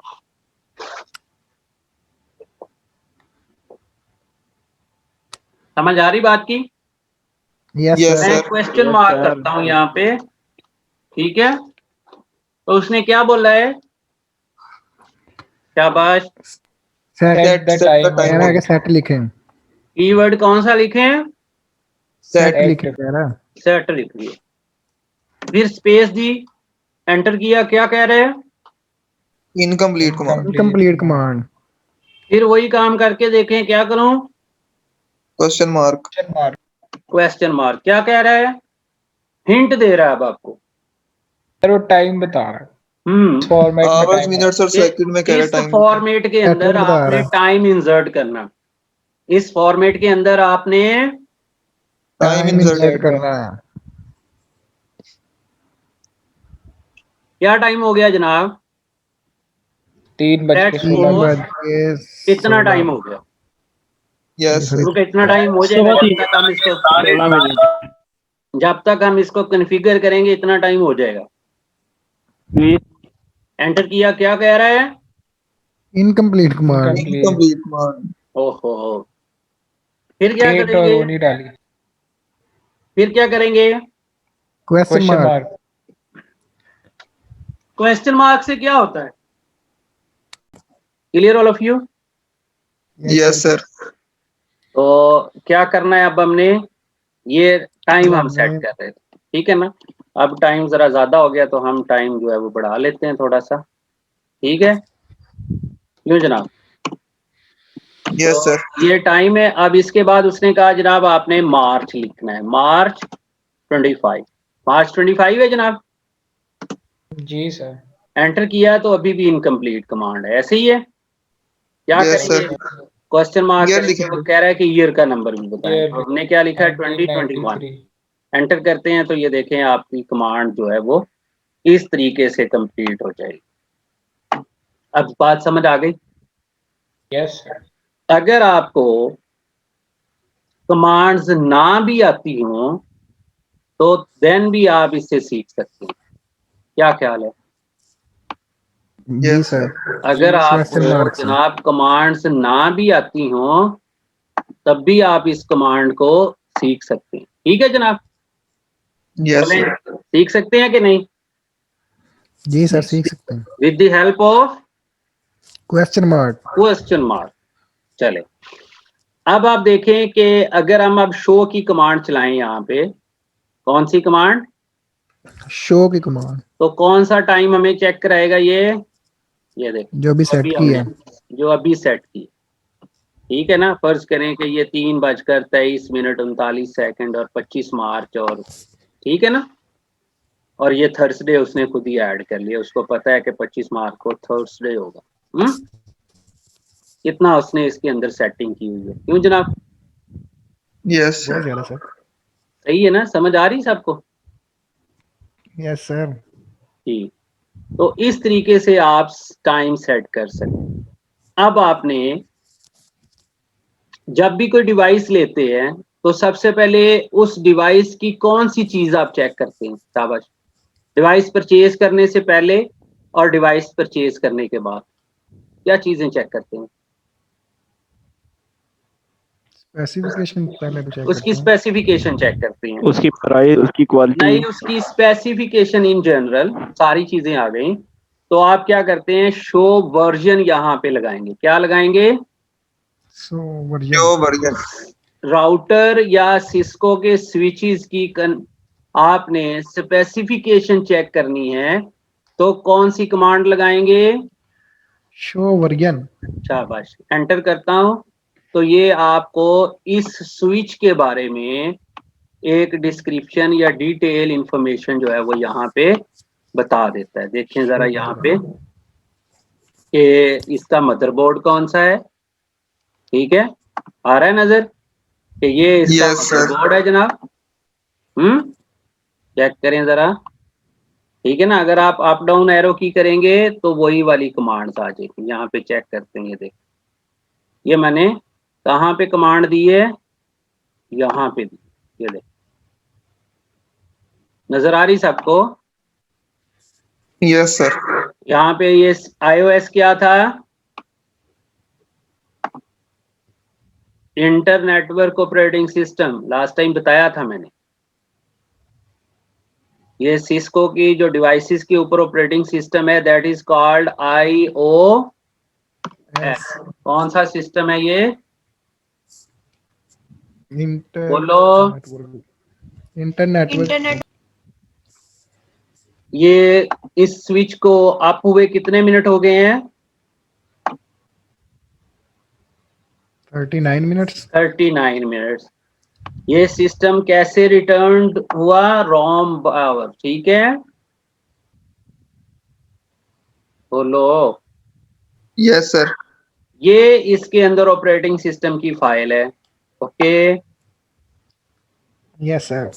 समझ आ रही बात की? Yes, Yes, sir. मैं sir. Question Yes, mark sir. करता हूं यहाँ पे, ठीक है। तो उसने क्या बोला है? शाबाश। Set Set the Set the timer. कह रहा है कि timer. सेट लिखें। कीवर्ड कौन सा लिखें? सेट Set लिखें कह रहा है। सेट लिख दिए, फिर स्पेस दी, एंटर किया। क्या कह रहे हैं? incomplete command. Incomplete command. फिर वही काम करके देखें, क्या करूं? Question mark. Question mark. Question mark. क्या कह रहा है? हिंट दे रहा है अब आपको। सर वो टाइम बता रहा है। फॉर्मेट में Hours, टाइम minutes और second में कह रहा इस टाइम। फॉर्मेट के अंदर Second बता आपने रहा है। टाइम इंसर्ट करना। इस फॉर्मेट के अंदर आपने टाइम टाइम insert इंसर्ट करना है। क्या टाइम हो गया जनाब? 3:16 3 Suppose बज के कितना 16। टाइम हो गया? Yes. क्योंकि इतना टाइम हो जाएगा जब तक हम इसको 16 मिनट। जब तक हम इसको कॉन्फ़िगर करेंगे इतना टाइम हो जाएगा। एंटर किया। क्या कह रहा है? Incomplete command. Incomplete. Incomplete command. ओहो, फिर क्या डेट और करेंगे? वो नहीं डाली। फिर क्या करेंगे? Question question mark. Mark. Question mark से क्या होता है? Clear all of you? Yes, sir. तो क्या करना है अब हमने? ये टाइम हम हमने- सेट कर रहे थे, ठीक है ना। अब टाइम जरा ज्यादा हो गया तो हम टाइम जो है वो बढ़ा लेते हैं थोड़ा सा, ठीक है। क्यों जनाब? Yes, sir. ये टाइम है। अब इसके बाद उसने कहा जनाब आपने मार्च लिखना है। मार्च 25। मार्च 25 है जनाब। जी सर। एंटर किया तो अभी भी इनकम्प्लीट कमांड है, ऐसे ही है। क्या Yes, करेंगे? sir. क्वेश्चन मार्क Year करेंगे। लिखेंगे। वो कह रहा है कि ईयर का नंबर भी बताएं। Year तो हमने क्या लिखा है? 2021। 1993. एंटर करते हैं तो ये देखें आपकी कमांड जो है वो इस तरीके से कंप्लीट हो जाएगी। अब बात समझ आ गई? Yes sir. अगर आपको कमांड्स ना भी आती हों तो देन भी आप इससे सीख सकते हैं। क्या ख्याल है? जी Yes, सर। अगर Question आपको mark, sir. जनाब कमांड्स ना भी आती हों तब भी आप इस कमांड को सीख सकते हैं। ठीक है जनाब? yes, बोलें, sir. सीख सकते हैं कि नहीं? जी सर, सीख सकते हैं। With the help of question mark. Question mark. चले, अब आप देखें कि अगर हम अब शो की कमांड चलाएं यहाँ पे, कौन सी कमांड? शो की कमांड तो कौन सा टाइम हमें चेक कराएगा? ये देखो जो भी सेट की है। जो अभी सेट की। ठीक है ना? फर्ज करें कि ये 3:23:39 और 25 मार्च और ठीक है ना? और ये थर्सडे उसने खुद ही ऐड कर लिया, उसको पता है कि 25 मार्च को थर्सडे होगा। कितना उसने इसके अंदर सेटिंग की हुई है। क्यों जनाब? Yes, बहुत sir. ज्यादा सर। सही है ना? समझ आ रही सबको? Yes sir. ठीक, तो इस तरीके से आप टाइम सेट कर सकते हैं। अब आपने जब भी कोई डिवाइस लेते हैं तो सबसे पहले उस डिवाइस की कौन सी चीज आप चेक करते हैं? शाबाश। डिवाइस परचेज करने से पहले और डिवाइस परचेज करने के बाद क्या चीजें चेक करते हैं? स्पेसिफिकेशन पहले तो चेक उसकी करते हैं। स्पेसिफिकेशन चेक करते हैं। उसकी प्राइस, उसकी क्वालिटी। नहीं, उसकी स्पेसिफिकेशन इन जनरल सारी चीजें आ गई तो आप क्या करते हैं? शो वर्जन यहाँ पे लगाएंगे। क्या लगाएंगे? सो Show वर्जन। version. राउटर या सिस्को के स्विचेस की आपने स्पेसिफिकेशन चेक करनी है तो कौन सी कमांड लगाएंगे? Show version. शाबाश। एंटर करता हूं तो ये आपको इस स्विच के बारे में एक डिस्क्रिप्शन या डिटेल इंफॉर्मेशन जो है वो यहाँ पे बता देता है। देखें जरा यहाँ पे कि इसका मदरबोर्ड कौन सा है। ठीक है, आ रहा है नजर कि ये इसका Yes, sir. मदरबोर्ड है जनाब। चेक करें जरा। ठीक है ना? अगर आप अप डाउन एरो की करेंगे तो वही वाली कमांड्स आ जाएगी। यहाँ पे चेक करते हैं। ये देख, ये मैंने कहाँ पे कमांड दी है? यहाँ पे दी। ये देख, नजर आ रही सबको? Yes, sir. यहाँ पे ये iOS क्या था? Inter network operating system. Last time बताया था मैंने। ये सिस्को की जो डिवाइसेस के ऊपर ऑपरेटिंग सिस्टम है दैट इज कॉल्ड IOS। कौन सा सिस्टम है ये? बोलो। इंटरनेट। ये इस स्विच को अप हुए कितने मिनट हो गए हैं? 39 मिनट्स। 39 मिनट्स। ये सिस्टम कैसे रिटर्न हुआ? रोम पावर। ठीक है, बोलो। Yes, sir. ये इसके अंदर ऑपरेटिंग सिस्टम की फाइल है। Okay, yes sir.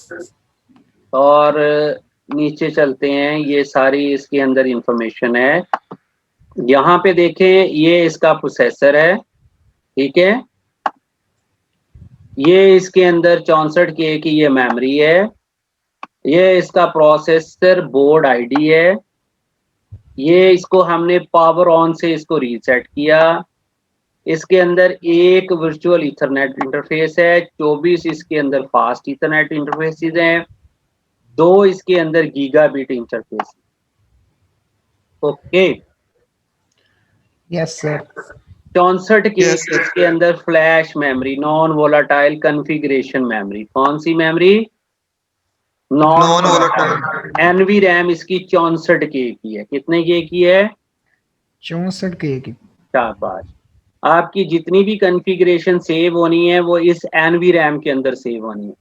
और नीचे चलते हैं। ये सारी इसके अंदर इंफॉर्मेशन है। यहाँ पे देखें, ये इसका प्रोसेसर है। ठीक है, ये इसके अंदर 64K की ये मेमोरी है। ये इसका प्रोसेसर बोर्ड आईडी है। ये इसको हमने पावर ऑन से इसको रीसेट किया। इसके अंदर एक वर्चुअल इथरनेट इंटरफेस है, 24 इसके अंदर फास्ट इथरनेट इंटरफेसेस हैं, 2 इसके अंदर gigabit interface. Okay, yes sir. 64K Yes, sir. इसके अंदर flash memory, non volatile configuration memory. कौन सी memory? Non Non-volatile. NV RAM इसकी 64K की है। कितने K की है? 64K की। शाबाश। आपकी जितनी भी कॉन्फ़िगरेशन सेव होनी है वो इस एनवी रैम के अंदर सेव होनी है।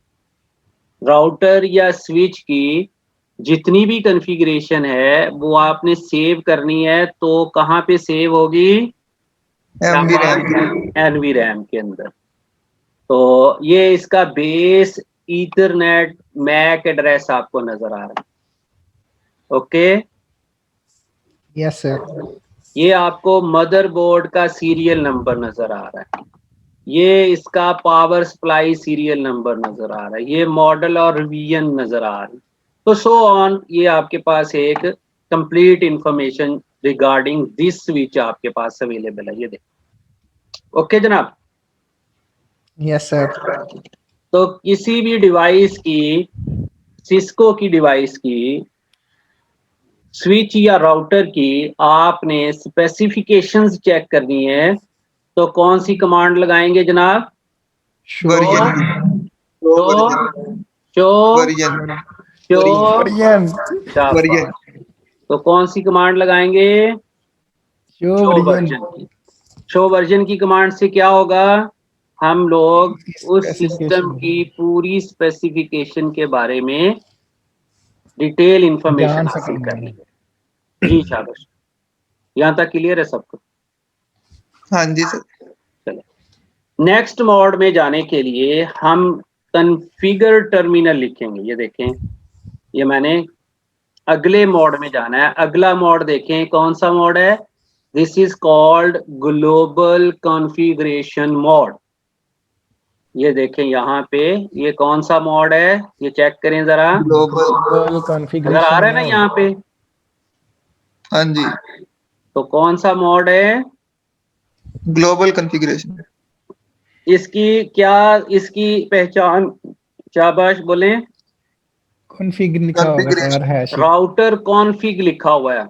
राउटर या स्विच की जितनी भी कॉन्फ़िगरेशन है वो आपने सेव करनी है तो कहाँ पे सेव होगी? MV RAM. एनवी रैम के अंदर। तो ये इसका बेस ईथरनेट मैक एड्रेस आपको नजर आ रहा है। Okay, yes sir. ये आपको मदरबोर्ड का सीरियल नंबर नजर आ रहा है, ये इसका पावर सप्लाई सीरियल नंबर नजर आ रहा है, ये मॉडल और रिवीजन नजर आ रही है। तो सो ऑन, ये आपके पास एक complete information regarding this switch आपके पास अवेलेबल है, ये देखो। ओके जनाब, यस सर। तो किसी भी डिवाइस की, सिस्को की डिवाइस की, स्विच या राउटर की आपने स्पेसिफिकेशंस चेक करनी है, तो कौन सी कमांड लगाएंगे जनाब? Version show show version show version version तो कौन सी कमांड लगाएंगे? शो शो वर्जन वर्जन की। शो वर्जन की कमांड से क्या होगा? हम लोग उस सिस्टम की पूरी स्पेसिफिकेशन के बारे में डिटेल इंफॉर्मेशन जान हासिल कर सकेंगे। लेंगे। जी शाबाश, यहाँ तक क्लियर है सबको? हाँ जी सर। चलो, नेक्स्ट मोड में जाने के लिए हम कॉन्फ़िगर टर्मिनल लिखेंगे। ये देखें, ये मैंने अगले मोड में जाना है। अगला मोड देखें, कौन सा मोड है? This is called global configuration mode. ये देखें यहाँ पे, ये कौन सा मोड है? ये चेक करें जरा, ग्लोबल ग्लोबल अगर आ कॉन्फ़िगरेशन रहा है ना यहाँ पे, हाँ जी, तो कौन सा मोड है? Global configuration. इसकी क्या, इसकी पहचान, शाबाश बोले। कॉन्फ़िग लिखा होगा सर, हैश। राउटर कॉन्फ़िग लिखा हुआ है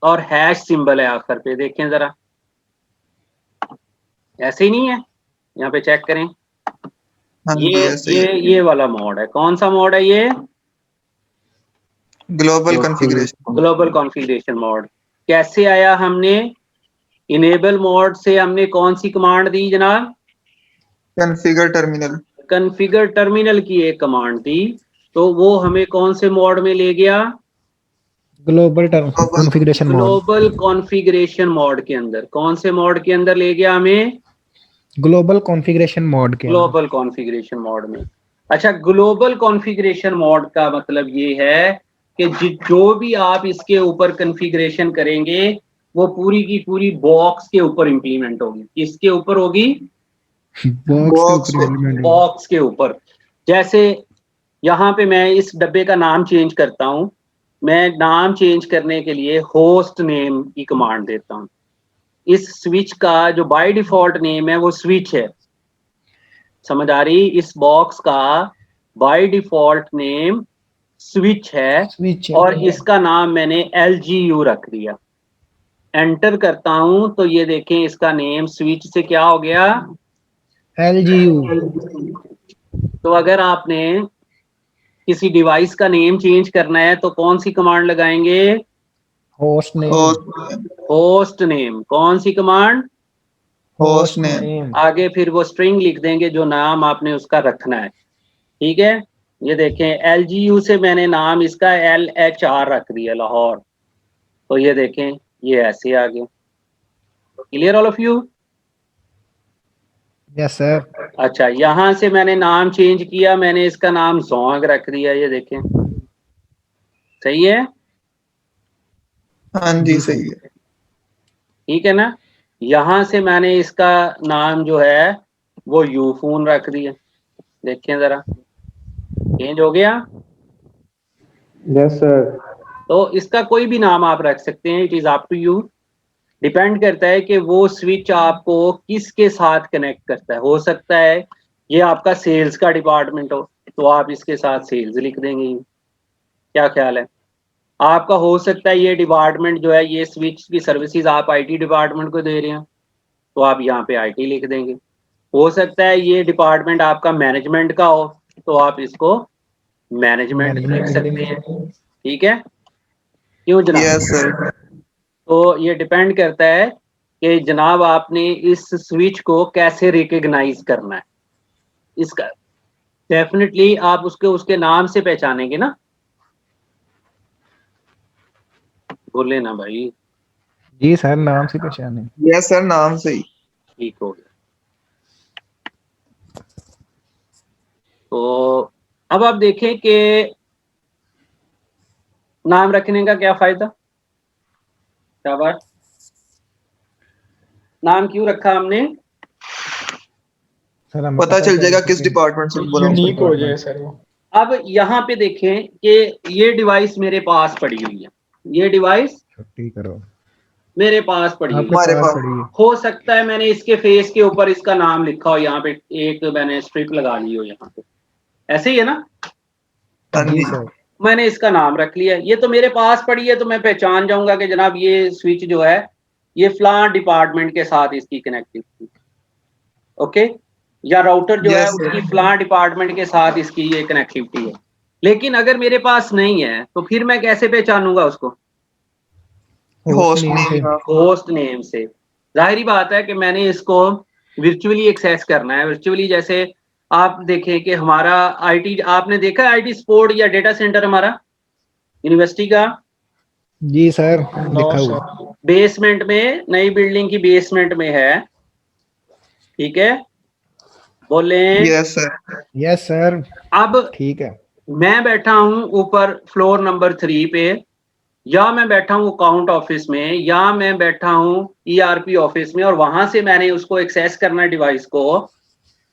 और हैश सिंबल है आखिर पे, देखें जरा, ऐसे ही नहीं है? यहाँ पे चेक करें, हाँ जी, ये ऐसे ही है। ये वाला मोड है। कौन सा मोड है ये? Global configuration. Global configuration mode. कैसे आया? हमने इनेबल मोड से हमने कौन सी कमांड दी जनाब? Configure terminal. कॉन्फ़िगर टर्मिनल की एक कमांड दी, तो वो हमें कौन से मोड में ले गया? Global configuration mode. Global configuration mode के अंदर। कौन से मोड के अंदर ले गया हमें? ग्लोबल कॉन्फ़िगरेशन मोड के अंदर। ग्लोबल कॉन्फ़िगरेशन मोड में। अच्छा, ग्लोबल कॉन्फ़िगरेशन मोड का मतलब ये है कि जो भी आप इसके ऊपर कॉन्फ़िगरेशन करेंगे, वो पूरी की पूरी बॉक्स के ऊपर इंप्लीमेंट होगी। किसके ऊपर होगी? बॉक्स के ऊपर implement होगा। बॉक्स के ऊपर। जैसे यहाँ पे मैं इस डब्बे का नाम चेंज करता हूँ, मैं नाम चेंज करने के लिए होस्ट नेम की कमांड देता हूँ। इस स्विच का जो बाय डिफॉल्ट नेम है वो स्विच है, समझ आ रही? इस बॉक्स का बाय डिफॉल्ट नेम स्विच है स्विच और इसका नाम मैंने LGU रख दिया। एंटर करता हूं तो ये देखें, इसका नेम स्विच से क्या हो गया? LGU। तो अगर आपने किसी डिवाइस का नेम चेंज करना है तो कौन सी कमांड लगाएंगे? Host name. Host name. कौन सी कमांड? Host name. आगे फिर वो स्ट्रिंग लिख देंगे जो नाम आपने उसका रखना है। ठीक है, ये देखें, LGU से मैंने नाम इसका LHR रख दिया, लाहौर। तो ये देखें, ये ऐसे आ गया। Clear all of you? Yes sir. अच्छा, यहां से मैंने नाम चेंज किया, मैंने इसका नाम जोंग रख दिया। ये देखें, सही है? हाँ जी, सही है। ठीक है ना? यहां से मैंने इसका नाम जो है वो यूफोन रख दिया। देखें जरा, चेंज हो गया। Yes sir. तो इसका कोई भी नाम आप रख सकते हैं, it is up to you. Depend करता है कि वो स्विच आपको किसके साथ कनेक्ट करता है। हो सकता है ये आपका सेल्स का डिपार्टमेंट हो, तो आप इसके साथ सेल्स लिख देंगे। क्या ख्याल है आपका? हो सकता है ये डिपार्टमेंट जो है, ये स्विच की सर्विसेज आप IT डिपार्टमेंट को दे रहे हैं, तो आप यहाँ पे IT लिख देंगे। हो सकता है ये डिपार्टमेंट आपका मैनेजमेंट का हो, तो आप इसको मैनेजमेंट लिख सकते हैं। ठीक है, क्यों जनाब? Yes sir. तो ये डिपेंड करता है कि जनाब आपने इस स्विच को कैसे रिकग्नाइज करना है। इसका डेफिनेटली आप उसके उसके नाम से पहचानेंगे ना। बोले ना भाई। जी सर, नाम से पहचाने। यस सर, नाम सही। ठीक हो गया। तो अब आप देखें कि नाम रखने का क्या फायदा, शाबाश। नाम क्यों रखा हमने? सर हमें पता चल जाएगा कि किस डिपार्टमेंट से belong यूनिक करता हो है। जाए सर वो। अब यहाँ पे देखें कि ये डिवाइस मेरे पास पड़ी हुई है, ये डिवाइस छुट्टी करो, मेरे पास पड़ी हुई आपके है। हमारे पास पास पड़ी है। हो सकता है मैंने इसके फेस के ऊपर इसका नाम लिखा हो, यहाँ पे एक मैंने स्ट्रिप लगा ली हो यहाँ पे, ऐसे ही है ना, हाँ जी जी सर। मैंने इसका नाम रख लिया, ये तो मेरे पास पड़ी है, तो मैं पहचान जाऊंगा कि जनाब ये स्विच जो है ये फलां डिपार्टमेंट के साथ इसकी कनेक्टिविटी, ओके, या राउटर जो है यस उसकी सर। फलां डिपार्टमेंट के साथ इसकी ये कनेक्टिविटी है। लेकिन अगर मेरे पास नहीं है तो फिर मैं कैसे पहचानूंगा उसको? होस्ट नेम से। नेम होस्ट नेम से। जाहिर बात है कि मैंने इसको वर्चुअली एक्सेस करना है। वर्चुअली जैसे आप देखें कि हमारा आईटी, आपने देखा आईटी सपोर्ट या डेटा सेंटर हमारा यूनिवर्सिटी का जी सर, नो लिखा हुआ। सर। बेसमेंट में, नई बिल्डिंग की बेसमेंट में है, ठीक है, बोले। Yes sir. यस सर, अब ठीक है। मैं बैठा हूं ऊपर फ्लोर नंबर 3 पे, या मैं बैठा हूं अकाउंट ऑफिस में, या मैं बैठा हूं ईआरपी ऑफिस में, और वहां से मैंने उसको एक्सेस करना है डिवाइस को,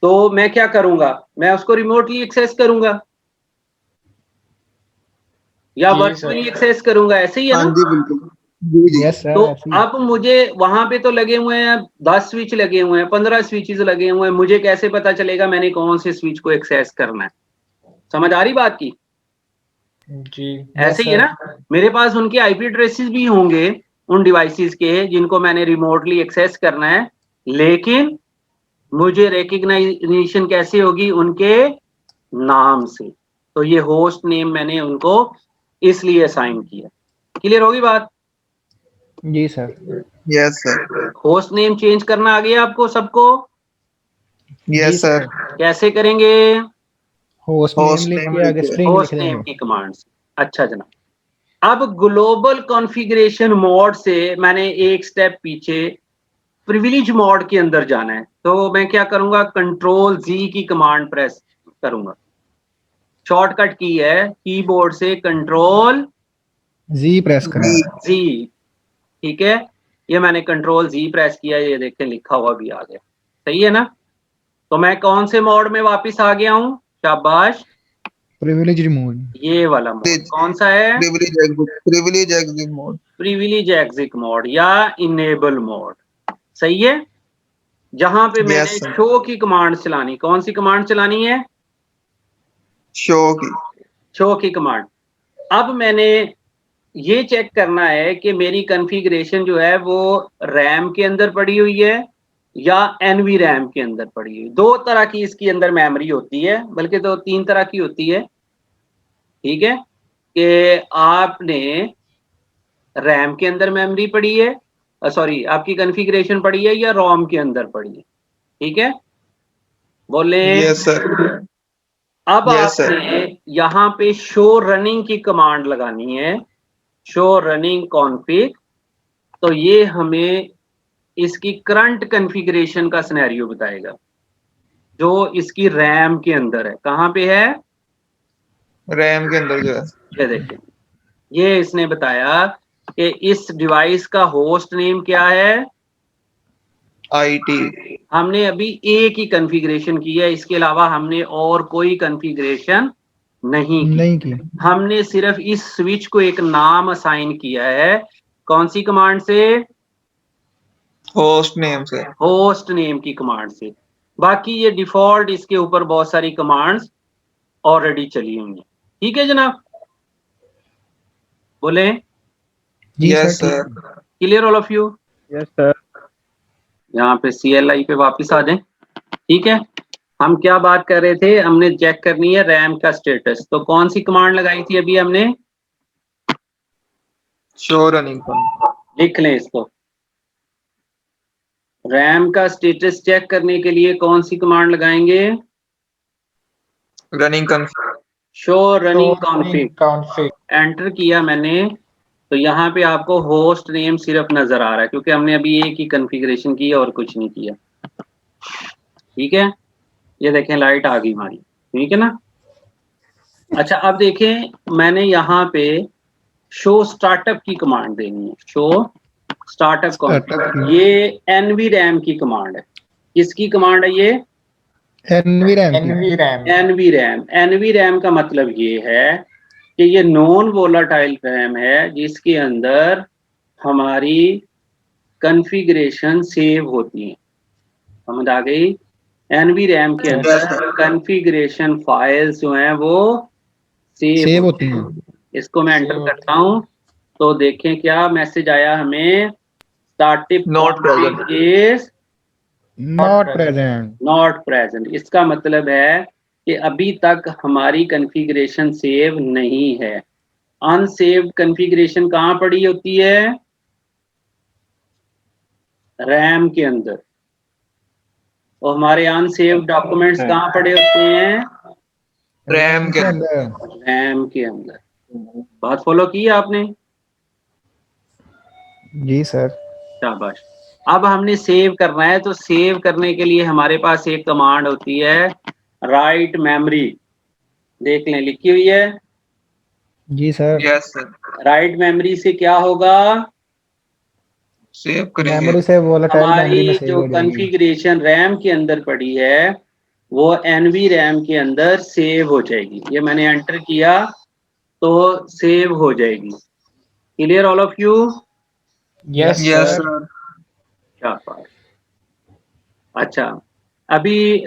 तो मैं क्या करूंगा? मैं उसको रिमोटली एक्सेस करूंगा या जी वर्चुअली सर। एक्सेस करूंगा, ऐसे ही है हाँ ना? जी बिल्कुल। जी जी। यस तो सर, ऐसे ही। अब मुझे वहां पे तो लगे हुए हैं 10 स्विच लगे हुए हैं, 15 स्विचेस लगे हुए हैं, मुझे कैसे पता चलेगा मैंने कौन से स्विच को एक्सेस करना है? समझ आ रही बात की? जी ऐसे ही है ना, मेरे पास उनके आईपी एड्रेसेस भी होंगे उन डिवाइसेस के जिनको मैंने रिमोटली एक्सेस करना है, लेकिन मुझे रिकग्निशन कैसे होगी? उनके नाम से। तो ये होस्ट नेम मैंने उनको इसलिए असाइन किया। क्लियर होगी बात? जी sir. Yes sir. Host name change करना आ गया आपको सबको? जी यस सर। कैसे करेंगे? होस्ट नेम होस्ट लिख नेम के आगे लिखे। स्ट्रिंग लिख होस्ट नेम देंगे। की कमांड से। अच्छा जनाब, अब ग्लोबल कॉन्फ़िगरेशन मोड से मैंने एक स्टेप पीछे प्रिविलेज मोड के अंदर जाना है, तो मैं क्या करूंगा? कंट्रोल जी की कमांड प्रेस करूंगा। शॉर्टकट की है कीबोर्ड से, कंट्रोल जी प्रेस करना जी। है। जी, ठीक है, ये मैंने कंट्रोल जी प्रेस किया, ये देखें लिखा हुआ भी आ गया, सही है ना? तो मैं कौन से मोड में वापस आ गया हूं? शाबाश, प्रिविलेज रिमूव। ये वाला मोड कौन सा है? Privilege exit mode. Privilege exit mode या इनेबल मोड, सही है। जहां पे मैंने यस सर। शो की कमांड चलानी, कौन सी कमांड चलानी है? शो की। शो की कमांड। अब मैंने ये चेक करना है कि मेरी कॉन्फ़िगरेशन जो है वो रैम के अंदर पड़ी हुई है या एनवी रैम के अंदर पड़ी हुई। दो तरह की इसकी अंदर मेमोरी होती है, बल्कि दो तीन तरह की होती है, ठीक है, कि आपने रैम के अंदर मेमोरी पड़ी है, सॉरी आपकी कॉन्फ़िगरेशन पड़ी है, या रोम के अंदर पड़ी है, ठीक है, बोले। Yes sir. अब यस सर। आपने यहाँ पे शो रनिंग की कमांड लगानी है, शो रनिंग कॉन्फ़िग। तो ये हमें इसकी करंट कॉन्फ़िगरेशन का सिनेरियो बताएगा जो इसकी रैम के अंदर है। कहाँ पे है? रैम के अंदर जो है। ये देखें, ये इसने बताया कि इस डिवाइस का होस्ट नेम क्या है। आईटी। हमने अभी एक ही कॉन्फ़िगरेशन की है, इसके अलावा हमने और कोई कॉन्फ़िगरेशन नहीं की। नहीं की। हमने सिर्फ इस स्विच को एक नाम असाइन किया है, कौन सी कमांड से? होस्ट नेम से। होस्ट नेम की कमांड से। बाकी ये डिफॉल्ट इसके ऊपर बहुत सारी कमांड्स ऑलरेडी चली हुई हैं, ठीक है जनाब, बोले। जी यस सर, सर। ठीक है। Clear all of you? Yes, sir. यहाँ पे CLI पे वापस आ जाएं, ठीक है। हम क्या बात कर रहे थे? हमने चेक करनी है रैम का स्टेटस, तो कौन सी कमांड लगाई थी अभी हमने? शो रनिंग लिख लें इसको। रैम का स्टेटस चेक करने के लिए कौन सी कमांड लगाएंगे? Running show running config. Config. Enter किया मैंने, तो यहाँ पे आपको होस्ट नेम सिर्फ नजर आ रहा है, क्योंकि हमने अभी एक ही कॉन्फ़िगरेशन की और कुछ नहीं किया, ठीक है। ये देखें लाइट आ गई हमारी, ठीक है ना। अच्छा अब देखें, मैंने यहाँ पे शो स्टार्टअप की कमांड देनी है। शो स्टार्टअप कौन, ये NVRAM की कमांड है। किसकी कमांड है ये? NVRAM की। NVRAM NVRAM का मतलब ये है कि ये नॉन वोलाटाइल रैम है जिसके अंदर हमारी कॉन्फ़िगरेशन सेव होती है। समझ आ गई? NVRAM के अंदर कॉन्फ़िगरेशन फाइल्स जो हैं वो सेव होती हैं। इसको मैं एंटर करता हूँ तो देखें क्या मैसेज आया हमें। Startup Not present. Is not present. Not present. इसका मतलब है कि अभी तक हमारी कॉन्फ़िगरेशन सेव नहीं है। अनसेव्ड कॉन्फ़िगरेशन कहाँ पड़ी होती है? रैम के अंदर। और हमारे अनसेव्ड डॉक्यूमेंट्स कहाँ पड़े होते हैं? रैम के अंदर। रैम के अंदर। बात फॉलो की है आपने? जी सर। शाबाश। अब हमने सेव करना है तो सेव करने के लिए हमारे पास एक कमांड होती है राइट मेमोरी। देख लें, लिखी हुई है। जी sir. Yes sir. Write memory से क्या होगा? सेव करेंगे। मेमोरी से वोलेटाइल मेमोरी में हमारी सेव जो हो जाएगी। कॉन्फ़िगरेशन रैम के अंदर पड़ी है वो NVRAM के अंदर सेव हो जाएगी। ये मैंने एंटर किया तो सेव हो जाएगी। Clear all of you? Yes yes sir sir. शाबाश। अच्छा, अभी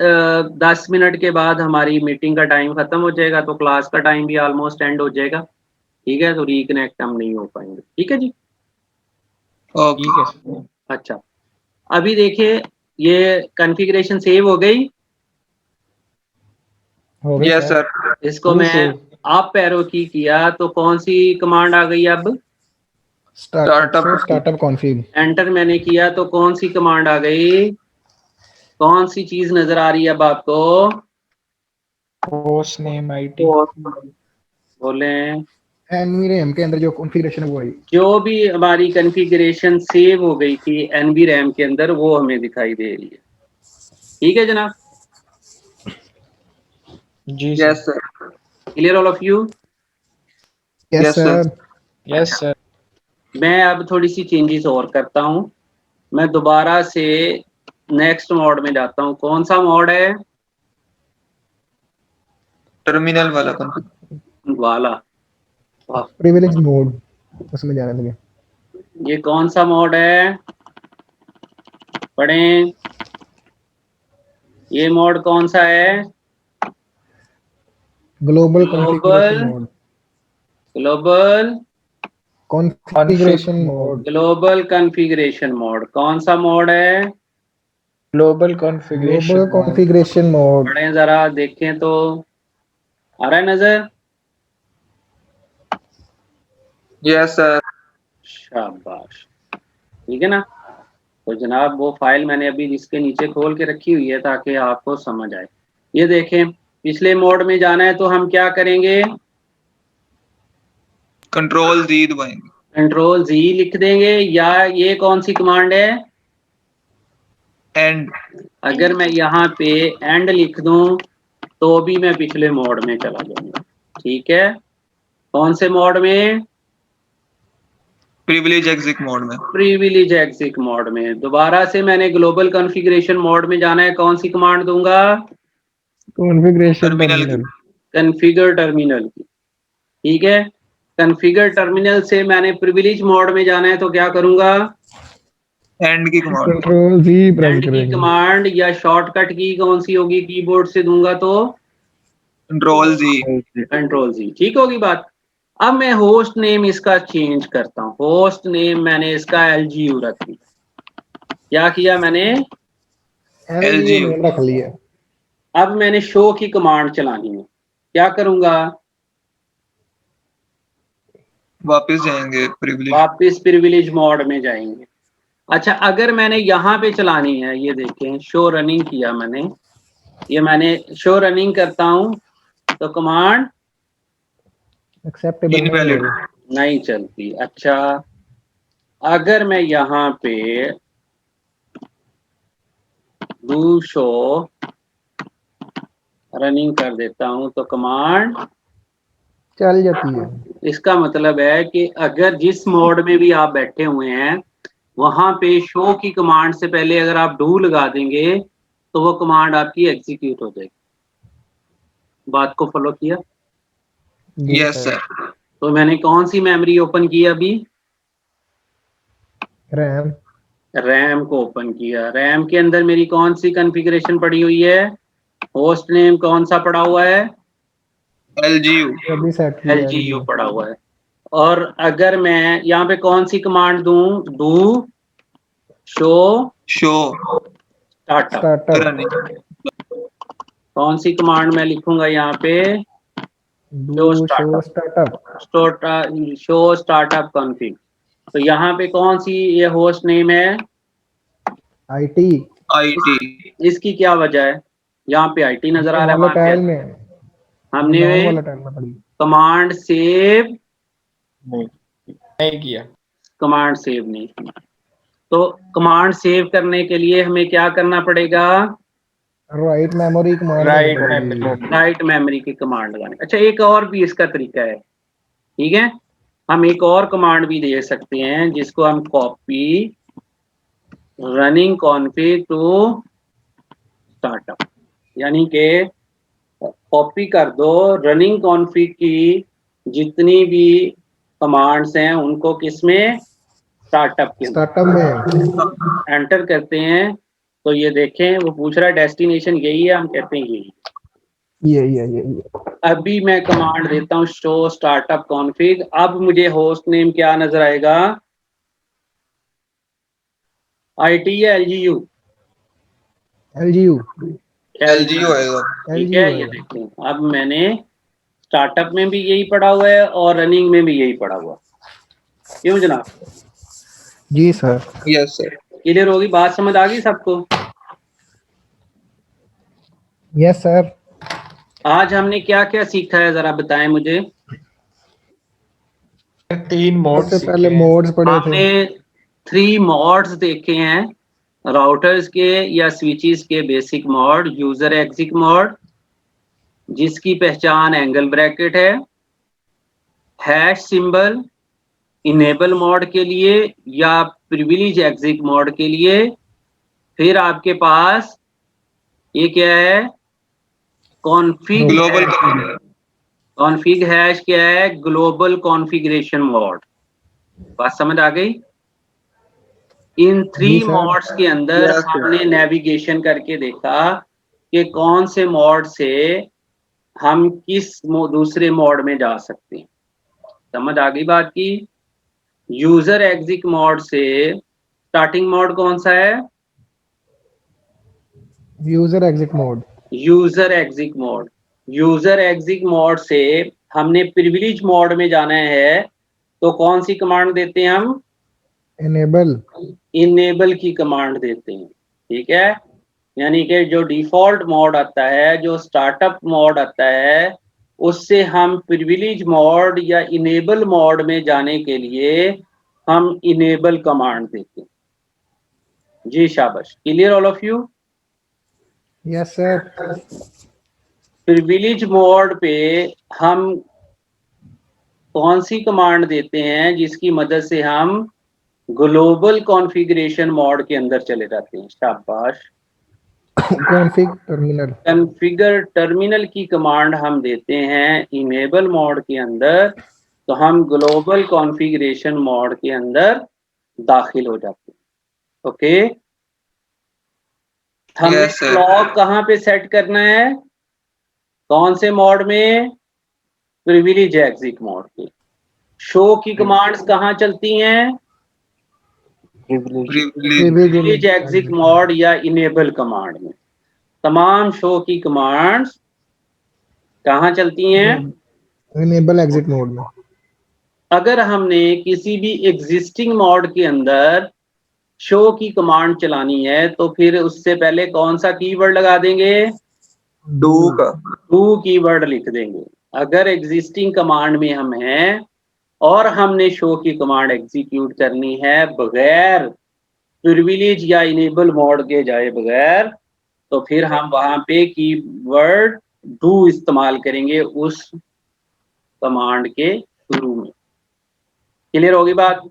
10 मिनट के बाद हमारी मीटिंग का टाइम खत्म हो जाएगा तो क्लास का टाइम भी ऑलमोस्ट एंड हो जाएगा। ठीक है, तो रिकनेक्ट हम नहीं हो पाएंगे। ठीक है जी। ओके। ठीक है सर अच्छा, अभी देखिए ये कॉन्फ़िगरेशन सेव हो गई। हो गई यस सर। सर। इसको मैं अप एरो की किया तो कौन सी कमांड आ गई? अब Startup. Startup config. एंटर मैंने किया तो कौन सी कमांड आ गई? कौन सी चीज नजर आ रही है अब आपको? होस्ट नेम आईटी बोलें। NVRAM के अंदर जो कॉन्फ़िगरेशन है वो आई। जो भी हमारी कॉन्फ़िगरेशन सेव हो गई थी NVRAM के अंदर वो हमें दिखाई दे रही है। ठीक है जनाब? जी sir yes sir. Clear all of you? Yes yes sir. Sir. Yes sir मैं अब थोड़ी सी चेंजेस और करता हूँ। मैं दोबारा से नेक्स्ट मोड में जाता हूँ। कौन सा मोड है? टर्मिनल वाला कंप्यूटर। वाला। वाह, प्रिविलेज मोड उसमें जाने लगे। ये कौन सा मोड है? पढ़ें। ये मोड कौन सा है? Global configuration global mode. Global configuration mode. Global configuration mode कौन सा मोड है? Global global configuration mode configuration mode. पढ़ें जरा, देखें तो आ रहा है नजर? Yes sir. शाबाश। ठीक है ना? तो जनाब वो फाइल मैंने अभी जिसके नीचे खोल के रखी हुई है ताकि आपको समझ आए। ये देखें, पिछले मोड में जाना है तो हम क्या करेंगे? कंट्रोल जी दबाएंगे। कंट्रोल जी लिख देंगे या ये कौन सी कमांड है? एंड। अगर मैं यहाँ पे एंड लिख दूं तो भी मैं पिछले मोड में चला जाऊंगा। ठीक है, कौन से मोड में? प्रिविलेज एग्जिट मोड में। प्रिविलेज एग्जिट मोड में। दोबारा से मैंने ग्लोबल कॉन्फ़िगरेशन मोड में जाना है, कौन सी कमांड दूंगा? कॉन्फ़िगरेशन टर्मिनल की। टर्मिनल। कॉन्फ़िगर टर्मिनल की। ठीक है, कॉन्फ़िगर टर्मिनल से मैंने प्रिविलेज मोड में जाना है तो क्या करूंगा? एंड की command. Control G press end key करेंगे। कमांड या शॉर्टकट की कौन सी होगी कीबोर्ड से दूंगा तो? कंट्रोल जी। कंट्रोल जी। ठीक होगी बात? अब मैं होस्ट नेम इसका चेंज करता हूँ। होस्ट नेम मैंने इसका LGU रख दिया। क्या किया मैंने? LGU LGU। नेम रख लिया। अब मैंने शो की कमांड चलानी है। क्या करूंगा? वापस जाएंगे प्रिविलेज। वापस प्रिविलेज मोड में जाएंगे। अच्छा, अगर मैंने यहाँ पे चलानी है, ये देखें शो रनिंग किया मैंने, ये मैंने शो रनिंग करता हूँ तो कमांड एक्सेप्टेबल नहीं इनवैलिड। होगी। नहीं चलती। अच्छा, अगर मैं यहाँ पे डू शो रनिंग कर देता हूँ तो कमांड चल जाती है। इसका मतलब है कि अगर जिस मोड में भी आप बैठे हुए हैं वहां पे शो की कमांड से पहले अगर आप डू लगा देंगे तो वो कमांड आपकी एग्जीक्यूट हो जाएगी। बात को फॉलो किया? जी यस सर। सर। तो मैंने कौन सी मेमोरी ओपन की अभी? रैम। रैम को ओपन किया। रैम के अंदर मेरी कौन सी कॉन्फ़िगरेशन पड़ी हुई है? होस्ट नेम कौन सा पड़ा हुआ है? LGU। अभी सेट किया है LGU LGU। पड़ा हुआ है। और अगर मैं यहाँ पे कौन सी कमांड दूं? Do show show startup. Startup. Running. कौन सी कमांड मैं लिखूंगा यहाँ पे? Do show startup. Show startup config. तो यहाँ पे कौन सी ये होस्ट नेम है? आईटी। IT। इसकी क्या वजह है? यहाँ पे आईटी नजर आ रहा है, वहां वोलेटाइल पे में, हमने नॉन वोलेटाइल में पड़ी। कमांड सेव नहीं किया। कमांड सेव नहीं की। तो कमांड सेव करने के लिए हमें क्या करना पड़ेगा? राइट मेमोरी कमांड देनी राइट पड़ेगी। मेमोरी। राइट मेमोरी की कमांड लगानी। अच्छा, एक और भी इसका तरीका है, ठीक है? हम एक और कमांड भी दे सकते हैं जिसको हम copy running config to startup, यानी कि कॉपी कर दो रनिंग कॉन्फ़िग की जितनी भी कमांड्स हैं उनको किसमें? स्टार्टअप के अंदर स्टार्टअप में। एंटर करते हैं। तो ये देखें, वो पूछ रहा है डेस्टिनेशन यही है, हम कहते हैं यही। ये अभी मैं कमांड देता हूँ शो स्टार्टअप कॉन्फ़िग। अब मुझे होस्ट नेम क्या नजर आएगा? आईटी या एलजीयू? LGU। LGU आएगा। ठीक है, ये देखें अब मैंने स्टार्टअप में भी यही पढ़ा हुआ है और रनिंग में भी यही पढ़ा हुआ। क्यों जनाब? जी सर। Yes sir. क्लियर होगी बात? समझ आ गई सबको? Yes sir. आज हमने क्या क्या सीखा है, जरा बताएं मुझे। 3 मोड सबसे सीखे पहले हैं। मोड्स पढ़े थे। हमने 3 मॉड्स देखे हैं, राउटर्स के या स्विचेस के basic mod. User exit mod जिसकी पहचान एंगल ब्रैकेट है, हैश सिंबल इनेबल मोड के लिए या प्रिविलेज एग्जिट मोड के लिए। फिर आपके पास ये क्या है? Config global. कॉन्फ़िग हैश क्या है? Global configuration mode. बात समझ आ गई? इन 3 सर। मोड्स के अंदर Yes, sir. हमने नेविगेशन करके देखा कि कौन से मोड से हम किस दूसरे मोड में जा सकते हैं। समझ आ गई बात की? यूजर एग्जिट मोड से स्टार्टिंग मोड कौन सा है? User exit mode. User exit mode. User exit mode से हमने प्रिविलेज मोड में जाना है तो कौन सी कमांड देते हैं हम? इनेबल। इनेबल की कमांड देते हैं, ठीक है? यानी कि जो डिफॉल्ट मोड आता है, जो स्टार्टअप मोड आता है, उससे हम प्रिविलेज मोड या इनेबल मोड में जाने के लिए हम इनेबल कमांड देते हैं। जी शाबाश। Clear all of you? Yes sir. Privilege mode पे हम कौन सी कमांड देते हैं जिसकी मदद से हम ग्लोबल कॉन्फ़िगरेशन मोड के अंदर चले जाते हैं? शाबाश। Config terminal. कॉन्फ़िगर टर्मिनल की कमांड हम देते हैं इनेबल मोड के अंदर, तो हम ग्लोबल कॉन्फ़िगरेशन मोड के अंदर दाखिल हो जाते हैं। ओके, हमें Yes, sir. क्लॉक कहाँ पे सेट करना है? कौन से मोड में? प्रिविलेज एग्जिट मोड पे। शो की कमांड्स कहाँ चलती हैं? प्रिविलेज एग्जिट मोड या इनेबल कमांड में। तमाम शो की कमांड्स कहाँ चलती हैं? इनेबल एग्जिट मोड में। अगर हमने किसी भी एग्जिस्टिंग मोड के अंदर शो की कमांड चलानी है तो फिर उससे पहले कौन सा कीवर्ड लगा देंगे? डू का। डू कीवर्ड लिख देंगे। अगर एग्जिस्टिंग कमांड में हम हैं और हमने शो की कमांड एग्जीक्यूट करनी है बगैर प्रिविलेज या इनेबल मोड के जाए बगैर, तो फिर हम वहां पे कीवर्ड डू इस्तेमाल करेंगे उस कमांड के शुरू में। क्लियर होगी बात?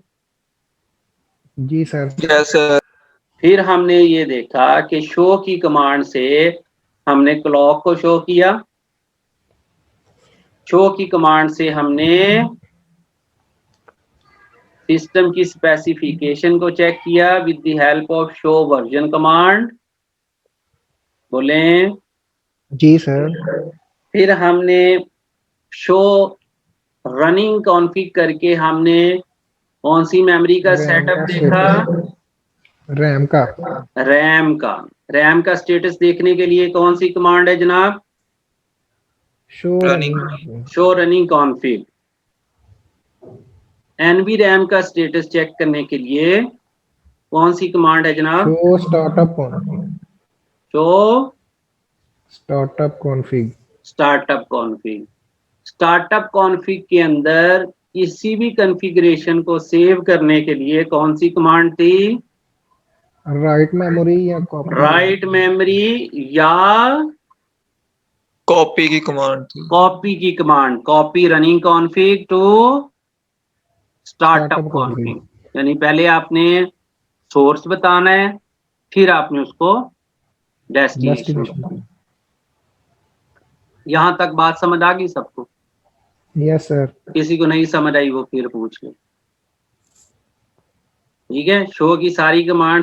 जी सर। Yes sir. फिर हमने ये देखा कि शो की कमांड से हमने क्लॉक को शो किया, शो की कमांड से हमने सिस्टम की स्पेसिफिकेशन को चेक किया with the help of show version command. बोलें जी सर। फिर हमने शो रनिंग कॉन्फ़िग करके हमने कौन सी मेमोरी का सेटअप देखा? रैम का। रैम का। रैम का स्टेटस देखने के लिए कौन सी कमांड है जनाब? Show show running config. NV RAM का स्टेटस चेक करने के लिए कौन सी कमांड है जनाब? Show startup config. Show startup config. Startup config. Startup config के अंदर किसी भी कॉन्फ़िगरेशन को सेव करने के लिए कौन सी कमांड थी? राइट मेमोरी या कॉपी? राइट मेमोरी या कॉपी की कमांड थी। कॉपी की command. Copy running config to startup config. यानी पहले आपने सोर्स बताना है, फिर आपने उसको डेस्टिनेशन। यहां तक बात समझ आ गई सबको? Yes sir. किसी को नहीं समझ आई वो फिर पूछ ले। ठीक है। शो की सारी कमांड